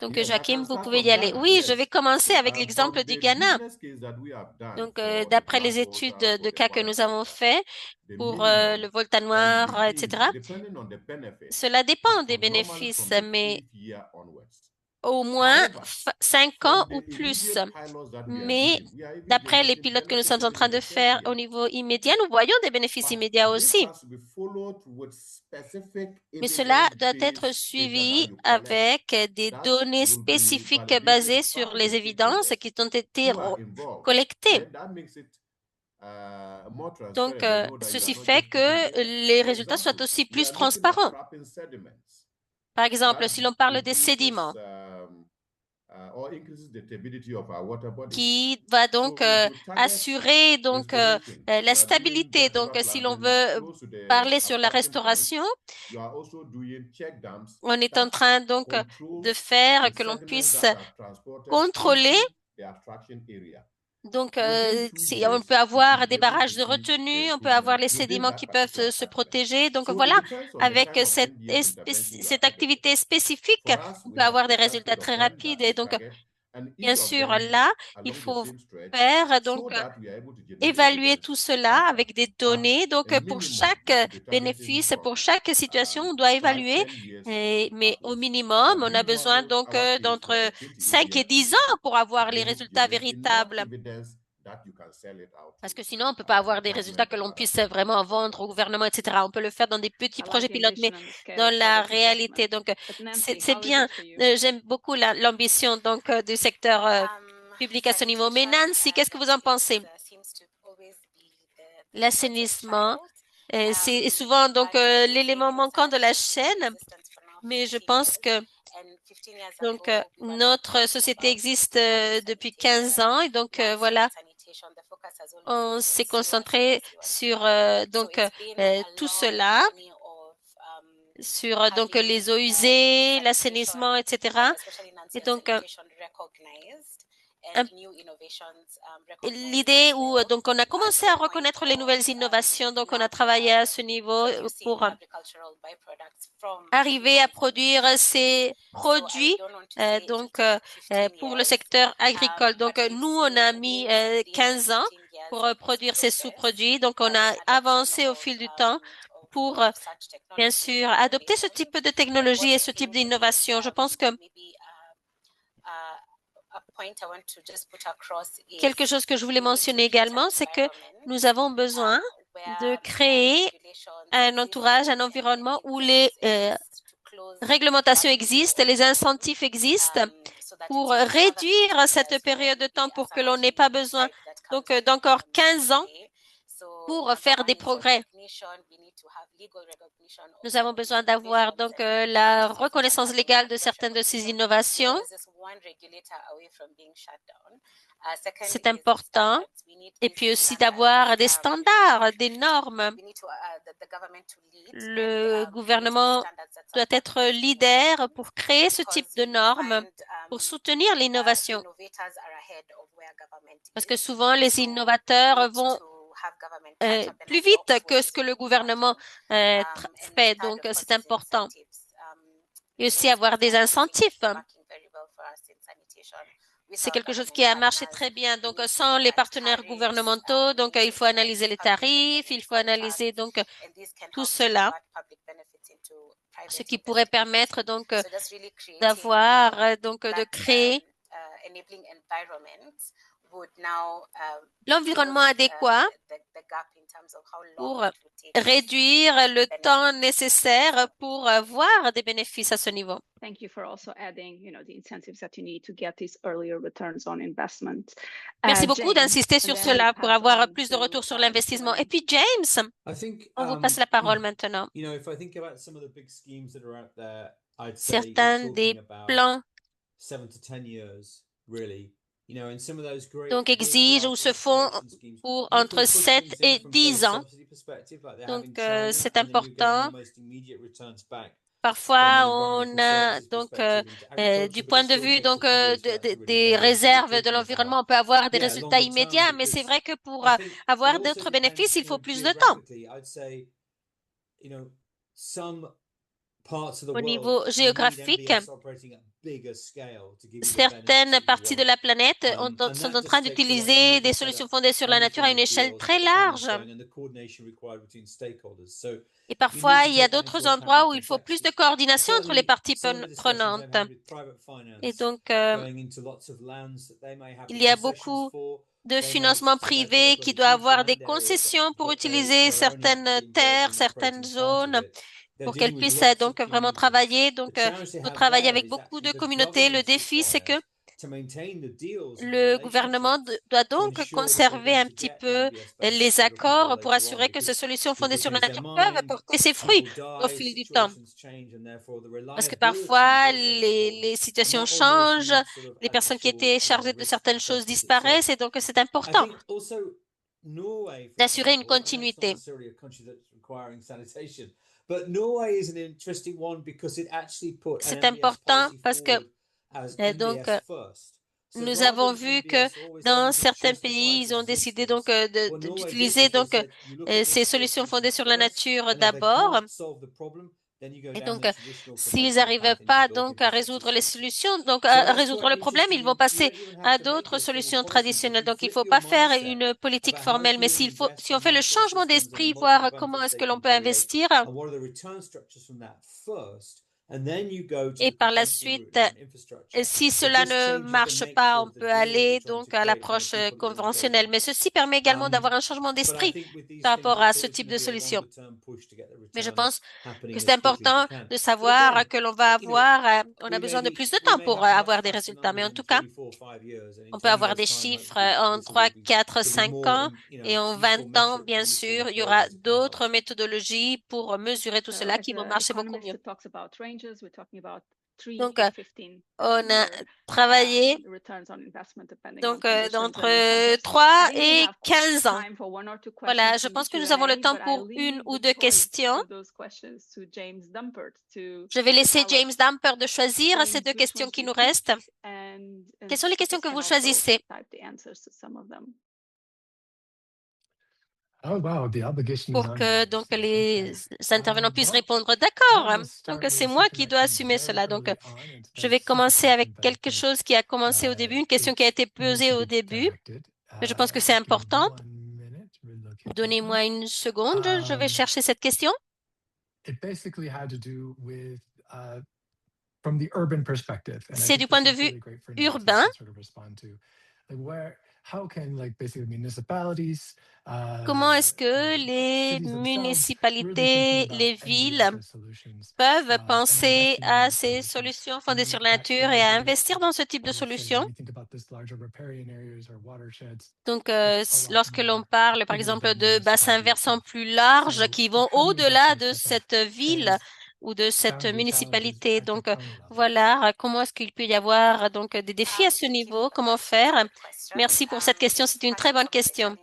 S1: Donc, Joachim, vous pouvez y aller. Oui, je vais commencer avec l'exemple du Ghana. Donc, d'après les études de cas que nous avons fait pour le volta noir, etc., cela dépend des bénéfices, mais au moins 5 ans ou plus. Mais d'après les pilotes que nous sommes en train de faire au niveau immédiat, nous voyons des bénéfices immédiats aussi. Mais cela doit être suivi avec des données spécifiques basées sur les évidences qui ont été collectées. Donc, ceci fait que les résultats soient aussi plus transparents. Par exemple, si l'on parle des sédiments, qui va donc assurer donc la stabilité. Donc, si l'on veut parler sur la restauration, on est en train donc de faire que l'on puisse contrôler. Donc, on peut avoir des barrages de retenue, on peut avoir les sédiments qui peuvent se protéger. Donc, voilà, avec cette activité spécifique, on peut avoir des résultats très rapides. Et donc, Bien sûr, là, il faut faire donc évaluer tout cela avec des données. Donc, pour chaque bénéfice, pour chaque situation, on doit évaluer. Mais au minimum, on a besoin donc d'entre 5 et 10 ans pour avoir les résultats véritables. Parce que sinon, on ne peut pas avoir des résultats que l'on puisse vraiment vendre au gouvernement, etc. On peut le faire dans des petits projets pilotes, mais dans la réalité. Donc, c'est bien. J'aime beaucoup l'ambition donc du secteur public à ce niveau. Mais Nancy, qu'est-ce que vous en pensez? L'assainissement, c'est souvent donc l'élément manquant de la chaîne, mais je pense que donc notre société existe depuis 15 ans et donc voilà, on s'est concentré sur donc tout cela, sur donc les eaux usées, l'assainissement, etc. Et donc l'idée où donc on a commencé à reconnaître les nouvelles innovations, donc on a travaillé à ce niveau pour arriver à produire ces produits donc pour le secteur agricole. Donc nous on a mis 15 ans pour produire ces sous-produits. Donc on a avancé au fil du temps pour bien sûr adopter ce type de technologie et ce type d'innovation. Je pense que quelque chose que je voulais mentionner également, c'est que nous avons besoin de créer un entourage, un environnement où les réglementations existent, les incentives existent pour réduire cette période de temps pour que l'on n'ait pas besoin donc d'encore 15 ans pour faire des progrès. Nous avons besoin d'avoir donc la reconnaissance légale de certaines de ces innovations. C'est important. Et puis aussi d'avoir des standards, des normes. Le gouvernement doit être leader pour créer ce type de normes, pour soutenir l'innovation. Parce que souvent, les innovateurs vont plus vite que ce que le gouvernement fait. Donc, c'est important. Et aussi avoir des incentives. C'est quelque chose qui a marché très bien. Donc, sans les partenaires gouvernementaux, donc il faut analyser les tarifs, il faut analyser donc tout cela, ce qui pourrait permettre donc d'avoir donc de créer l'environnement adéquat pour réduire le temps nécessaire pour avoir des bénéfices à ce niveau.
S4: Thank you for also adding, the incentives that you need to get these earlier returns on investment.
S1: Merci beaucoup d'insister sur cela pour avoir plus de retours sur l'investissement. Et puis James, on vous passe la parole maintenant. Certains des plans donc exigent ou se font pour entre 7 et 10 ans. Donc, c'est important. Parfois, on a donc du point de vue donc des réserves de l'environnement, on peut avoir des résultats immédiats, mais c'est vrai que pour avoir d'autres bénéfices, il faut plus de temps. Au niveau géographique, certaines parties de la planète sont en train d'utiliser des solutions fondées sur la nature à une échelle très large. Et parfois, il y a d'autres endroits où il faut plus de coordination entre les parties prenantes. Et donc, il y a beaucoup de financement privé qui doit avoir des concessions pour utiliser certaines terres, certaines zones, pour qu'elles puissent donc vraiment travailler. Donc, il faut travailler avec beaucoup de communautés. Le défi, c'est que le gouvernement doit donc conserver un petit peu les accords pour assurer que ces solutions fondées sur la nature peuvent porter ses fruits au fil du temps. Parce que parfois, les situations changent, les personnes qui étaient chargées de certaines choses disparaissent et donc c'est important d'assurer une continuité. C'est important parce que donc nous avons vu que dans certains pays, ils ont décidé donc d'utiliser donc ces solutions fondées sur la nature d'abord. Et donc, s'ils n'arrivent pas donc à résoudre les solutions, donc à résoudre le problème, ils vont passer à d'autres solutions traditionnelles. Donc, il ne faut pas faire une politique formelle, mais si on fait le changement d'esprit, voir comment est-ce que l'on peut investir, et par la suite, si cela ne marche pas, on peut aller donc à l'approche conventionnelle. Mais ceci permet également d'avoir un changement d'esprit par rapport à ce type de solution. Mais je pense que c'est important de savoir que l'on va avoir, on a besoin de plus de temps pour avoir des résultats. Mais en tout cas, on peut avoir des chiffres en 3, 4, 5 ans et en 20 ans, bien sûr, il y aura d'autres méthodologies pour mesurer tout cela qui vont marcher beaucoup mieux. Donc, on a travaillé donc d'entre 3 et 15 ans. Voilà, je pense que nous avons le temps pour une ou deux questions. Je vais laisser James Damper de choisir ces deux questions qui nous restent. Quelles sont les questions que vous choisissez?
S2: Oh, wow, the obligation is
S1: Pour
S2: on
S1: que
S2: me.
S1: donc les
S2: Okay.
S1: intervenants puissent
S2: Well,
S1: répondre. D'accord.
S2: I will start
S1: Donc c'est
S2: with
S1: moi
S2: something
S1: qui
S2: that
S1: dois
S2: came
S1: assumer
S2: very
S1: cela. Donc
S2: early on and it's
S1: je
S2: been
S1: vais
S2: super
S1: commencer avec
S2: something that I
S1: quelque
S2: think
S1: chose qui a commencé au début, une question qui a été
S2: it needs
S1: posée
S2: to
S1: au
S2: be
S1: début.
S2: connected.
S1: Mais je pense que c'est
S2: Just give me
S1: important.
S2: 1 minute. Relocating it.
S1: Donnez-moi une seconde, je vais
S2: Um,
S1: chercher cette question.
S2: It basically had to do with from the urban perspective, and I
S1: C'est du
S2: think
S1: point
S2: this
S1: de
S2: is
S1: vue
S2: really great for Nantes
S1: urbain.
S2: to sort of respond to, like how can like basically municipalities,
S1: Comment est-ce que
S2: the
S1: les
S2: cities themselves really thinking
S1: municipalités,
S2: about
S1: les villes
S2: environmental solutions
S1: peuvent
S2: and
S1: penser
S2: investing in
S1: à
S2: these
S1: ces
S2: solutions?
S1: solutions
S2: I
S1: fondées
S2: mean,
S1: sur la
S2: at
S1: nature et à
S2: larger
S1: investir dans ce type de
S2: setting,
S1: solutions?
S2: when we think about this larger riparian areas or watersheds,
S1: Donc,
S2: it's a lot
S1: lorsque l'on
S2: more
S1: parle, par
S2: bigger
S1: exemple,
S2: than
S1: de bassins
S2: municipalities.
S1: versants plus larges
S2: So
S1: qui vont
S2: how do you get
S1: au-delà
S2: those
S1: de
S2: type of
S1: cette ville ou de cette
S2: boundary challenges
S1: municipalité.
S2: at the
S1: Donc,
S2: county level?
S1: voilà, comment est-ce qu'il peut y avoir donc des défis à ce niveau? Comment faire? Merci pour cette question. C'est une très bonne question.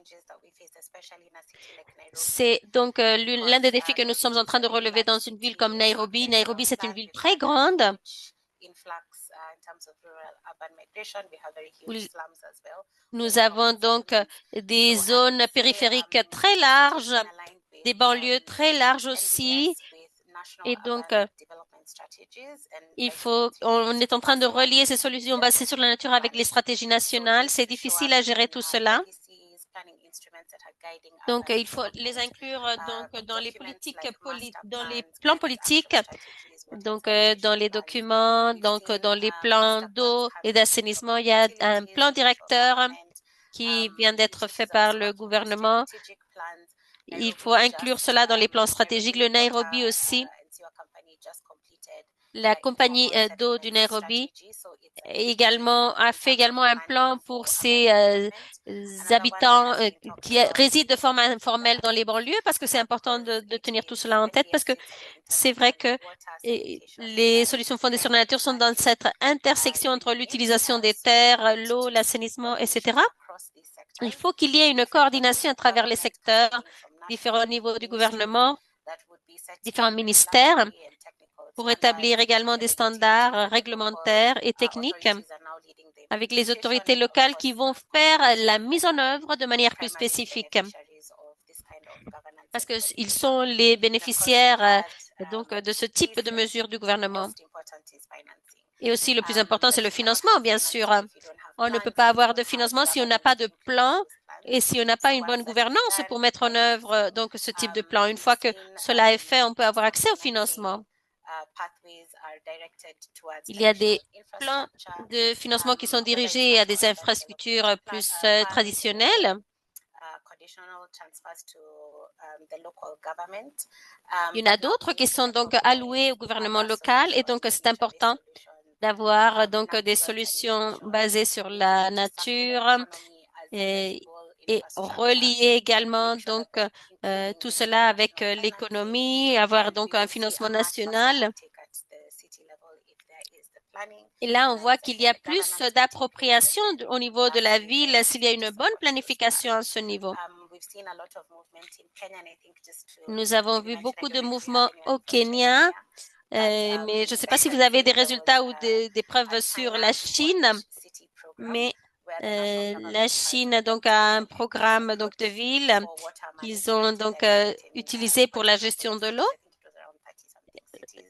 S1: C'est donc l'un des défis que nous sommes en train de relever dans une ville comme Nairobi. Nairobi, c'est une ville très grande. Nous avons donc des zones périphériques très larges, des banlieues très larges aussi. Et donc, on est en train de relier ces solutions basées sur la nature avec les stratégies nationales. C'est difficile à gérer tout cela. Donc, il faut les inclure donc dans les politiques, dans les plans politiques, donc dans les documents, donc dans les plans d'eau et d'assainissement. Il y a un plan directeur qui vient d'être fait par le gouvernement. Il faut inclure cela dans les plans stratégiques. Le Nairobi aussi. La compagnie d'eau du Nairobi a fait également un plan pour ses habitants qui résident de forme informelle dans les banlieues parce que c'est important de tenir tout cela en tête parce que c'est vrai que les solutions fondées sur la nature sont dans cette intersection entre l'utilisation des terres, l'eau, l'assainissement, etc. Il faut qu'il y ait une coordination à travers les secteurs, différents niveaux du gouvernement, différents ministères, pour établir également des standards réglementaires et techniques avec les autorités locales qui vont faire la mise en œuvre de manière plus spécifique. Parce qu'ils sont les bénéficiaires donc de ce type de mesures du gouvernement. Et aussi, le plus important, c'est le financement, bien sûr. On ne peut pas avoir de financement si on n'a pas de plan et si on n'a pas une bonne gouvernance pour mettre en œuvre donc ce type de plan. Une fois que cela est fait, on peut avoir accès au financement. Il y a des plans de financement qui sont dirigés à des infrastructures plus traditionnelles. Il y en a d'autres qui sont donc alloués au gouvernement local et donc c'est important d'avoir donc des solutions basées sur la nature et relier également donc tout cela avec l'économie, avoir donc un financement national. Et là, on voit qu'il y a plus d'appropriation au niveau de la ville s'il y a une bonne planification à ce niveau. Nous avons vu beaucoup de mouvements au Kenya, mais je ne sais pas si vous avez des résultats ou des preuves sur la Chine, mais la Chine donc a un programme donc de ville qu'ils ont donc utilisé pour la gestion de l'eau.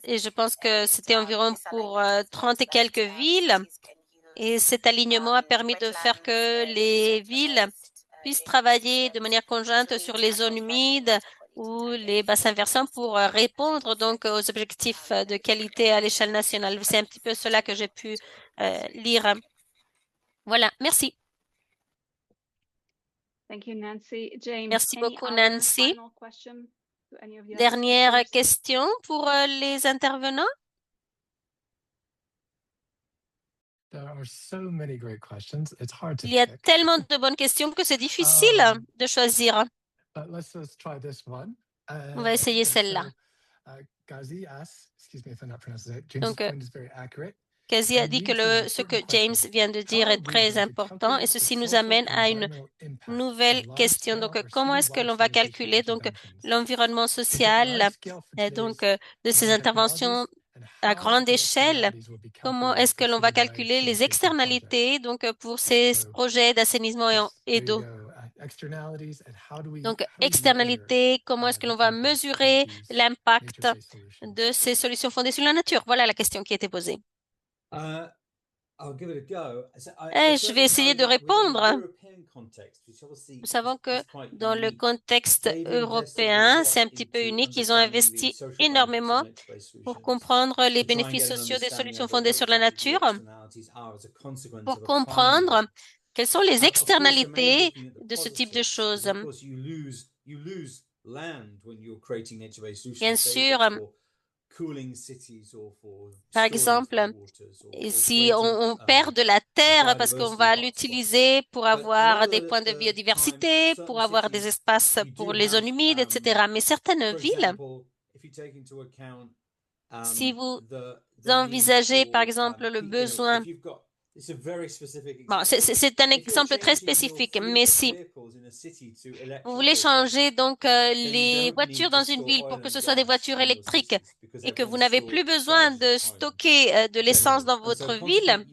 S1: Et je pense que c'était environ pour 30 et quelques villes. Et cet alignement a permis de faire que les villes puissent travailler de manière conjointe sur les zones humides ou les bassins versants pour répondre donc aux objectifs de qualité à l'échelle nationale. C'est un petit peu cela que j'ai pu lire. Voilà, merci.
S4: Thank you, Nancy. James,
S1: Merci
S4: any
S1: beaucoup,
S4: other
S1: Nancy.
S4: final question to any of the other
S1: Dernière
S4: speakers?
S1: question pour les intervenants.
S2: There are so many great questions. It's hard to
S1: Il y a
S2: pick.
S1: tellement de bonnes questions que c'est difficile de choisir.
S2: But let's try this one.
S1: On va essayer celle-là.
S2: Gazi asks, excuse me if I'm not pronouncing it, James'
S1: Donc,
S2: point is very accurate.
S1: Kazi a dit que ce que James vient de dire est très important et ceci nous amène à une nouvelle question. Donc, comment est-ce que l'on va calculer donc l'environnement social donc de ces interventions à grande échelle? Comment est-ce que l'on va calculer les externalités donc pour ces projets d'assainissement et d'eau? Donc, externalités, comment est-ce que l'on va mesurer l'impact de ces solutions fondées sur la nature? Voilà la question qui a été posée. Je vais essayer de répondre. Nous savons que dans le contexte européen, c'est un petit peu unique. Ils ont investi énormément pour comprendre les bénéfices sociaux des solutions fondées sur la nature, pour comprendre quelles sont les externalités de ce type de choses. Bien sûr, par exemple, si on perd de la terre parce qu'on va l'utiliser pour avoir des points de biodiversité, pour avoir des espaces pour les zones humides, etc. Mais certaines villes, si vous envisagez par exemple le besoin, bon, c'est un exemple très spécifique, mais si vous voulez changer donc les voitures dans une ville pour que ce soit des voitures électriques et que vous n'avez plus besoin de stocker de l'essence dans votre ville,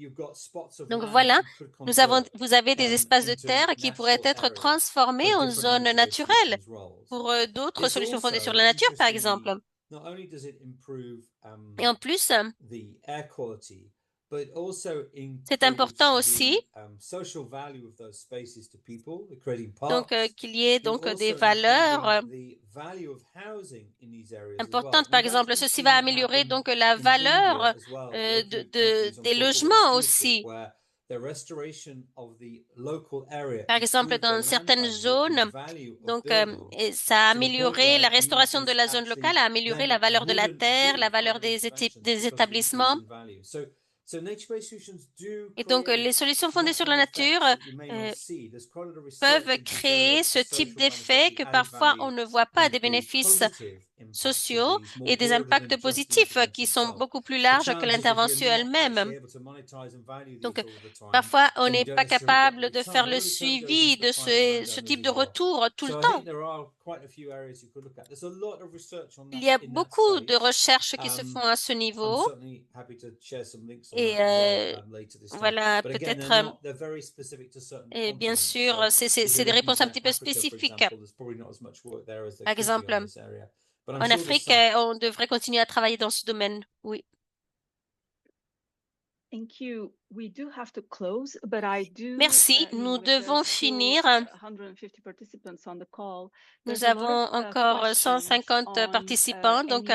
S1: donc voilà, vous avez des espaces de terre qui pourraient être transformés en zones naturelles pour d'autres solutions fondées sur la nature, par exemple. Et en plus, c'est important aussi donc qu'il y ait donc des valeurs importantes. Par exemple, ceci va améliorer donc la valeur des logements aussi. Par exemple, dans certaines zones, donc ça a amélioré la restauration de la zone locale, a amélioré la valeur de la terre, la valeur des établissements. Et donc, les solutions fondées sur la nature peuvent créer ce type d'effet que parfois on ne voit pas, des bénéfices sociaux et des impacts positifs qui sont beaucoup plus larges que l'intervention elle-même. Donc, parfois, on n'est pas capable de faire le suivi de ce type de retour tout le temps. Il y a beaucoup de recherches qui se font à ce niveau. Et voilà, peut-être, et bien sûr, c'est des réponses un petit peu spécifiques. Par exemple, en Afrique, on devrait continuer à travailler dans ce domaine. Oui. Merci, nous devons finir. Nous avons encore 150 participants, donc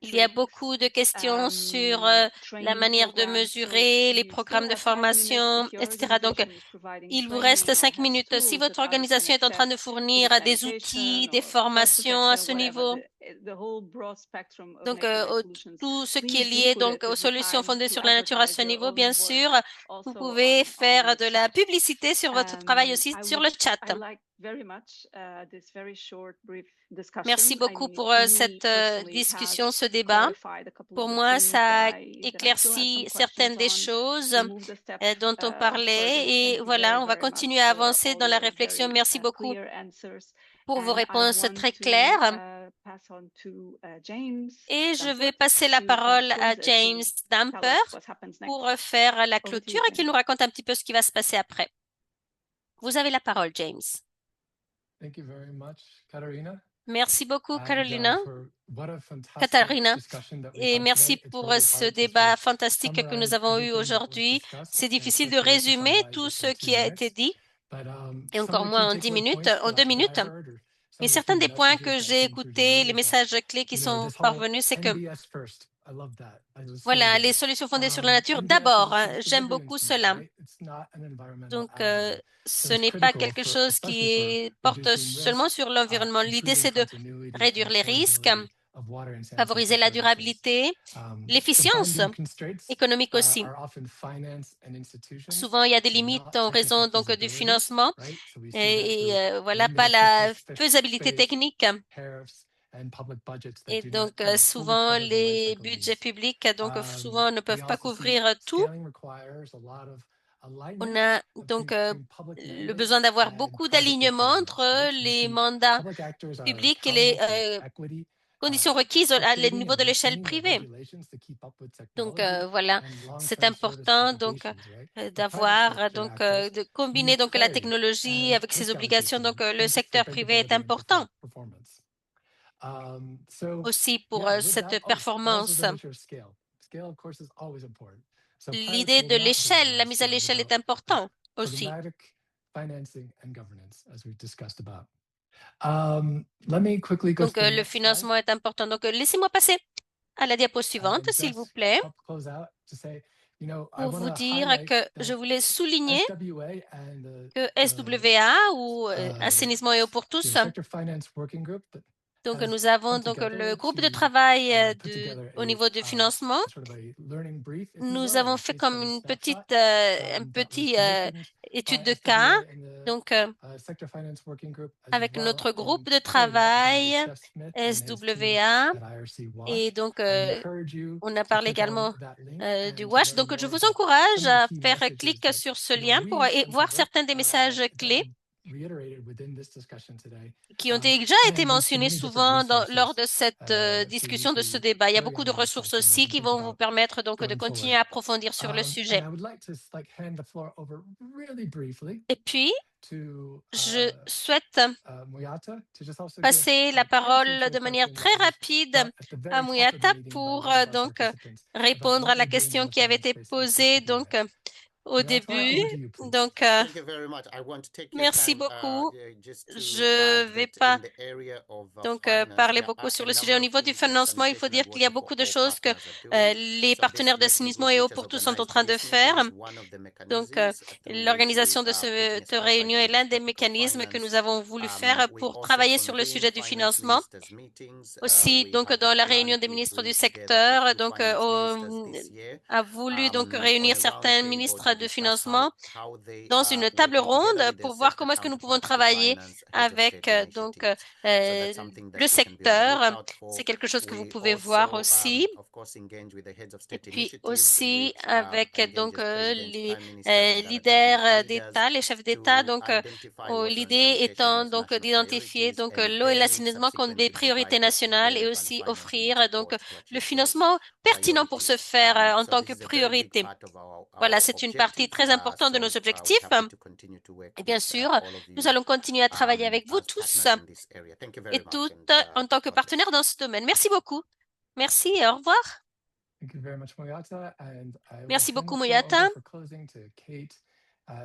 S1: il y a beaucoup de questions sur la manière de mesurer, les programmes de formation, etc. Donc, il vous reste 5 minutes. Si votre organisation est en train de fournir des outils, des formations à ce niveau, donc tout ce qui est lié donc aux solutions fondées sur la nature à ce niveau, bien sûr, vous pouvez faire de la publicité sur votre travail aussi sur le chat. Merci beaucoup pour cette discussion, ce débat. Pour moi, ça éclaircit certaines des choses dont on parlait et voilà, on va continuer à avancer dans la réflexion. Merci beaucoup pour vos réponses très claires. Et je vais passer la parole à James Damper pour faire la clôture et qu'il nous raconte un petit peu ce qui va se passer après. Vous avez la parole, James.
S2: Thank you very much, Katarina.
S1: Merci beaucoup,
S2: And,
S1: Carolina.
S2: what a fantastic
S1: Katharina.
S2: discussion that we
S1: Et
S2: had
S1: merci
S2: today. It's
S1: pour
S2: really
S1: ce
S2: hard just
S1: débat
S2: to
S1: fantastique que nous
S2: summarize
S1: avons eu
S2: everything that was
S1: aujourd'hui.
S2: discussed,
S1: C'est
S2: and
S1: difficile de
S2: especially to
S1: résumer
S2: summarize
S1: tout
S2: it
S1: ce
S2: in 2
S1: qui a été
S2: minutes.
S1: dit,
S2: But,
S1: et
S2: some
S1: encore
S2: of the
S1: moins
S2: key
S1: en 10
S2: takeaway
S1: minutes,
S2: points
S1: en 2
S2: that I
S1: minutes.
S2: heard, or some
S1: Et
S2: of the
S1: certains
S2: key
S1: des points
S2: messages
S1: que
S2: that
S1: j'ai
S2: came through
S1: écoutés,
S2: today
S1: les
S2: is that,
S1: messages clés qui
S2: you know,
S1: sont
S2: this whole
S1: parvenus, c'est que
S2: NDS first, I love that as a
S1: voilà,
S2: slogan.
S1: les solutions fondées sur la nature,
S2: NDS
S1: d'abord,
S2: is a
S1: j'aime
S2: delivery
S1: beaucoup
S2: instrument,
S1: cela.
S2: right? It's not an environmental
S1: Donc,
S2: add-on.
S1: ce
S2: So it's
S1: n'est pas
S2: critical
S1: quelque
S2: for,
S1: chose
S2: especially
S1: qui
S2: for
S1: porte
S2: reducing
S1: seulement
S2: risk,
S1: sur l'environnement. L'idée,
S2: improving
S1: c'est de
S2: continuity
S1: réduire
S2: and
S1: les risques,
S2: affordability of water and sanitary
S1: favoriser la
S2: services.
S1: durabilité,
S2: The
S1: l'efficience
S2: binding constraints
S1: économique aussi.
S2: are often finance and institutions,
S1: Souvent, il y a des
S2: not
S1: limites en
S2: technical
S1: raison donc du
S2: feasibility,
S1: financement
S2: right? So we see that through
S1: voilà, pas
S2: limited
S1: la
S2: business
S1: faisabilité
S2: space,
S1: technique.
S2: tariffs, and public budgets that
S1: Et
S2: do
S1: donc,
S2: not kind of fully
S1: souvent,
S2: cover the life
S1: les
S2: cycle
S1: budgets
S2: needs.
S1: publics, donc, souvent, ne
S2: We
S1: peuvent pas
S2: also see
S1: couvrir tout.
S2: scaling requires a lot of
S1: On
S2: alignment
S1: a donc
S2: between public
S1: le besoin
S2: mandates
S1: d'avoir
S2: and
S1: beaucoup
S2: private
S1: d'alignement
S2: requirements,
S1: entre
S2: right? So we
S1: les
S2: see
S1: mandats
S2: public actors are
S1: publics et les
S2: accountable for equity,
S1: conditions requises à le
S2: updating
S1: niveau
S2: and
S1: de l'échelle
S2: maintaining their
S1: privée.
S2: regulations to keep up with
S1: Donc,
S2: technology
S1: voilà,
S2: and
S1: c'est
S2: long-term service
S1: important donc
S2: obligations, right? The private
S1: d'avoir
S2: sector
S1: donc
S2: actors
S1: de combiner
S2: need
S1: donc la
S2: clarity
S1: technologie
S2: and
S1: avec ses
S2: risk
S1: obligations.
S2: allocation
S1: Donc, le
S2: for
S1: secteur privé est
S2: bankability and
S1: important
S2: performance. So
S1: aussi pour
S2: yeah, with
S1: cette
S2: that, also
S1: performance.
S2: the nature of scale. Scale, of course, is always important. So pilots
S1: L'idée
S2: will
S1: de
S2: not
S1: l'échelle,
S2: deliver
S1: la
S2: on
S1: mise à
S2: scale
S1: l'échelle est
S2: without
S1: important aussi.
S2: programmatic financing and governance, as we've discussed about. Let me quickly go
S1: Donc,
S2: to the
S1: le
S2: next slide.
S1: financement est important. Donc, laissez-moi passer à la diapo suivante,
S2: And
S1: s'il vous
S2: just
S1: plaît,
S2: help close out to say, you know, I
S1: pour
S2: want
S1: vous
S2: to
S1: dire
S2: highlight
S1: que je
S2: that
S1: voulais souligner
S2: SWA and
S1: que
S2: the
S1: SWA ou Assainissement et eau pour tous.
S2: Sector Finance Working Group that
S1: Donc,
S2: has
S1: nous avons
S2: come
S1: donc
S2: together
S1: le groupe de
S2: to
S1: travail
S2: put together
S1: au niveau du financement.
S2: sort of a learning brief, if you
S1: Nous
S2: will, or
S1: avons
S2: a
S1: fait
S2: case
S1: comme
S2: study
S1: une
S2: snapshot,
S1: un
S2: that was
S1: petit
S2: commissioned
S1: étude
S2: by
S1: de cas.
S2: SWA and the
S1: Donc,
S2: Sector Finance Working Group as
S1: avec
S2: well,
S1: notre groupe
S2: and
S1: de
S2: carried out by
S1: travail
S2: Chef Smith and his team
S1: SWA.
S2: at IRC WASH.
S1: Et donc,
S2: I encourage you
S1: on a
S2: to
S1: parlé
S2: click on
S1: également
S2: that link
S1: du
S2: and to
S1: WASH.
S2: learn
S1: Donc, je
S2: more
S1: vous
S2: about
S1: encourage
S2: some of the
S1: à
S2: key
S1: faire
S2: messages
S1: clic
S2: that,
S1: sur ce
S2: you know,
S1: lien pour
S2: we've
S1: voir
S2: uncovered,
S1: certains des messages
S2: that
S1: clés
S2: reiterated within this discussion today.
S1: qui ont déjà été
S2: And we see
S1: mentionnés
S2: many different
S1: souvent lors
S2: resources
S1: de cette discussion, de ce
S2: to
S1: débat. Il y a
S2: carry
S1: beaucoup
S2: on
S1: de
S2: the
S1: ressources
S2: discussion and
S1: aussi
S2: to
S1: qui
S2: think
S1: vont vous
S2: about
S1: permettre donc de
S2: going
S1: continuer
S2: forward.
S1: à approfondir sur le
S2: And
S1: sujet.
S2: I would like to hand the floor over really briefly
S1: Et puis,
S2: to
S1: je souhaite
S2: Muyata to just also
S1: passer
S2: give
S1: la
S2: answer
S1: parole
S2: to a
S1: de manière
S2: question
S1: très
S2: that was
S1: rapide
S2: brought at the
S1: à
S2: very top of the
S1: Muyata
S2: meeting by
S1: pour
S2: one of our
S1: donc
S2: participants about
S1: répondre à
S2: what
S1: la
S2: we're doing in
S1: question
S2: the
S1: qui avait
S2: finance
S1: été
S2: space at
S1: posée donc
S2: SWA.
S1: au
S2: Muyata,
S1: début.
S2: over to you, please.
S1: Donc,
S6: Thank you very much. I want to take your
S1: merci
S6: time,
S1: beaucoup.
S6: just to
S1: Je
S6: add
S1: vais
S6: that
S1: pas
S6: in the area of
S1: donc
S6: finance,
S1: parler
S6: there
S1: beaucoup
S6: are
S1: sur
S6: a
S1: le sujet. Au
S6: number of
S1: niveau du
S6: things that
S1: financement, il faut
S6: Sanitation
S1: dire
S6: and
S1: qu'il y a
S6: Water for
S1: beaucoup de
S6: All
S1: choses que
S6: partners are doing.
S1: les
S6: So this
S1: partenaires
S6: working
S1: d'assainissement
S6: group,
S1: et eau
S6: which has
S1: pour tous sont en
S6: organized
S1: train de
S6: this meeting,
S1: faire.
S6: is one of the
S1: Donc,
S6: mechanisms through which
S1: l'organisation
S6: we
S1: de
S6: are putting a
S1: cette
S6: spotlight
S1: réunion
S6: on
S1: est
S6: this
S1: l'un des
S6: topic of
S1: mécanismes que nous
S6: finance.
S1: avons voulu faire
S6: We
S1: pour
S6: also
S1: travailler sur le
S6: convene
S1: sujet du
S6: finance
S1: financement.
S6: ministers meetings.
S1: Aussi,
S6: We
S1: donc,
S6: have a
S1: dans la
S6: plan
S1: réunion des
S6: to
S1: ministres du
S6: bring together a
S1: secteur,
S6: few
S1: donc,
S6: finance ministers this year
S1: a voulu donc
S6: on
S1: réunir
S6: a round
S1: certains
S6: table
S1: ministres
S6: to
S1: de
S6: discuss
S1: financement
S6: how they
S1: dans
S6: are
S1: une table
S6: working together
S1: ronde
S6: with their
S1: pour voir
S6: sector
S1: comment est-ce que nous pouvons
S6: counterparts to
S1: travailler
S6: finance heads of
S1: avec
S6: state initiatives. So that's something that
S1: le
S6: we can be on the
S1: secteur.
S6: lookout
S1: C'est
S6: for.
S1: quelque chose que vous
S6: We
S1: pouvez voir
S6: also,
S1: aussi.
S6: of course, engage with the heads of
S1: Et
S6: state
S1: puis
S6: initiatives,
S1: aussi
S6: which
S1: avec donc
S6: engages presidents,
S1: les
S6: prime ministers, and other government
S1: leaders
S6: leaders
S1: d'État, les chefs d'État.
S6: to
S1: Donc,
S6: identify water and
S1: l'idée
S6: sanitation
S1: étant
S6: as
S1: donc
S6: national
S1: d'identifier
S6: priorities
S1: donc
S6: and
S1: l'eau et
S6: then
S1: l'assainissement comme des
S6: subsequently
S1: priorités
S6: provide the
S1: nationales et
S6: relevant
S1: aussi
S6: financing and
S1: offrir donc
S6: support to
S1: le
S6: achieve those
S1: financement pertinent pour ce
S6: priorities.
S1: faire en
S6: So
S1: tant
S6: this
S1: que
S6: is a very big
S1: priorité.
S6: part of
S1: Voilà,
S6: our
S1: c'est une partie
S6: objectives.
S1: très importante de nos
S6: We're
S1: objectifs.
S6: happy to continue to work
S1: Et bien
S6: with
S1: sûr,
S6: all of
S1: nous
S6: you
S1: allons continuer à travailler avec vous
S6: as
S1: tous
S6: partners in this area. Thank you very
S1: et
S6: much.
S1: toutes
S6: And,
S1: en tant que
S6: God bless.
S1: partenaires dans ce domaine. Merci beaucoup. Merci et au revoir.
S2: Thank you very much, Muyata. And I will
S1: Merci
S2: hand
S1: beaucoup,
S2: the floor
S1: Muyata.
S2: over for closing to Kate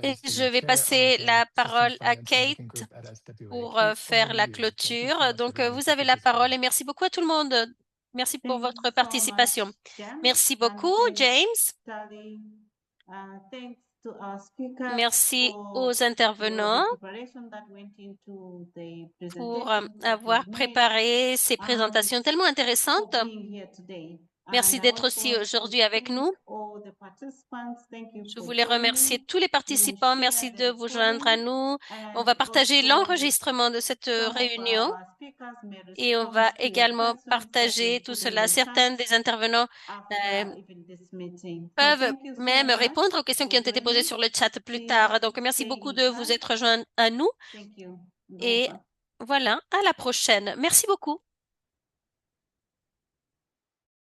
S1: Et
S2: as the
S1: je vais
S2: chair
S1: passer
S2: of the
S1: la
S2: System
S1: parole à
S2: Finance
S1: Kate
S2: Working Group at SWA.
S1: pour
S2: Kate,
S1: faire
S2: over
S1: la
S2: to you. Thank you so
S1: clôture.
S2: much,
S1: Donc,
S2: everyone,
S1: vous
S2: for
S1: avez la parole
S2: participating.
S1: et merci beaucoup à tout le monde. Merci pour
S4: Thank you
S1: votre
S4: so
S1: participation.
S4: much, James,
S1: Merci
S4: and
S1: beaucoup,
S4: thanks,
S1: James.
S4: Tali. Thanks to our speakers
S1: Merci
S4: for
S1: aux
S4: the
S1: intervenants
S4: preparation that went into the
S1: pour
S4: presentations that
S1: avoir
S4: we've made,
S1: préparé ces
S4: and
S1: présentations tellement
S4: for
S1: intéressantes.
S4: being here today.
S1: Merci
S4: And I
S1: d'être
S4: also
S1: aussi
S4: want to
S1: aujourd'hui avec
S4: thank
S1: nous.
S4: all the participants. Thank you
S1: Je
S4: for
S1: voulais remercier
S4: joining.
S1: tous les
S4: We will
S1: participants.
S4: share
S1: Merci
S4: the
S1: de vous joindre à
S4: recording,
S1: nous. On
S4: and
S1: va partager
S4: also
S1: l'enregistrement de cette
S4: some of
S1: réunion
S4: our speakers may
S1: et on
S4: respond
S1: va
S4: to your
S1: également
S4: questions that
S1: partager
S4: you've
S1: tout
S4: put in
S1: cela.
S4: the
S1: Certains
S4: chat
S1: des intervenants
S4: after even this meeting. So
S1: peuvent
S4: thank you so
S1: même
S4: much
S1: répondre aux questions
S4: for
S1: qui ont été posées
S4: joining.
S1: sur le chat plus
S4: Please
S1: tard. Donc, merci
S4: stay
S1: beaucoup
S4: in
S1: de vous
S4: touch.
S1: être joints à nous
S4: Thank you.
S1: et voilà, à la prochaine. Merci beaucoup.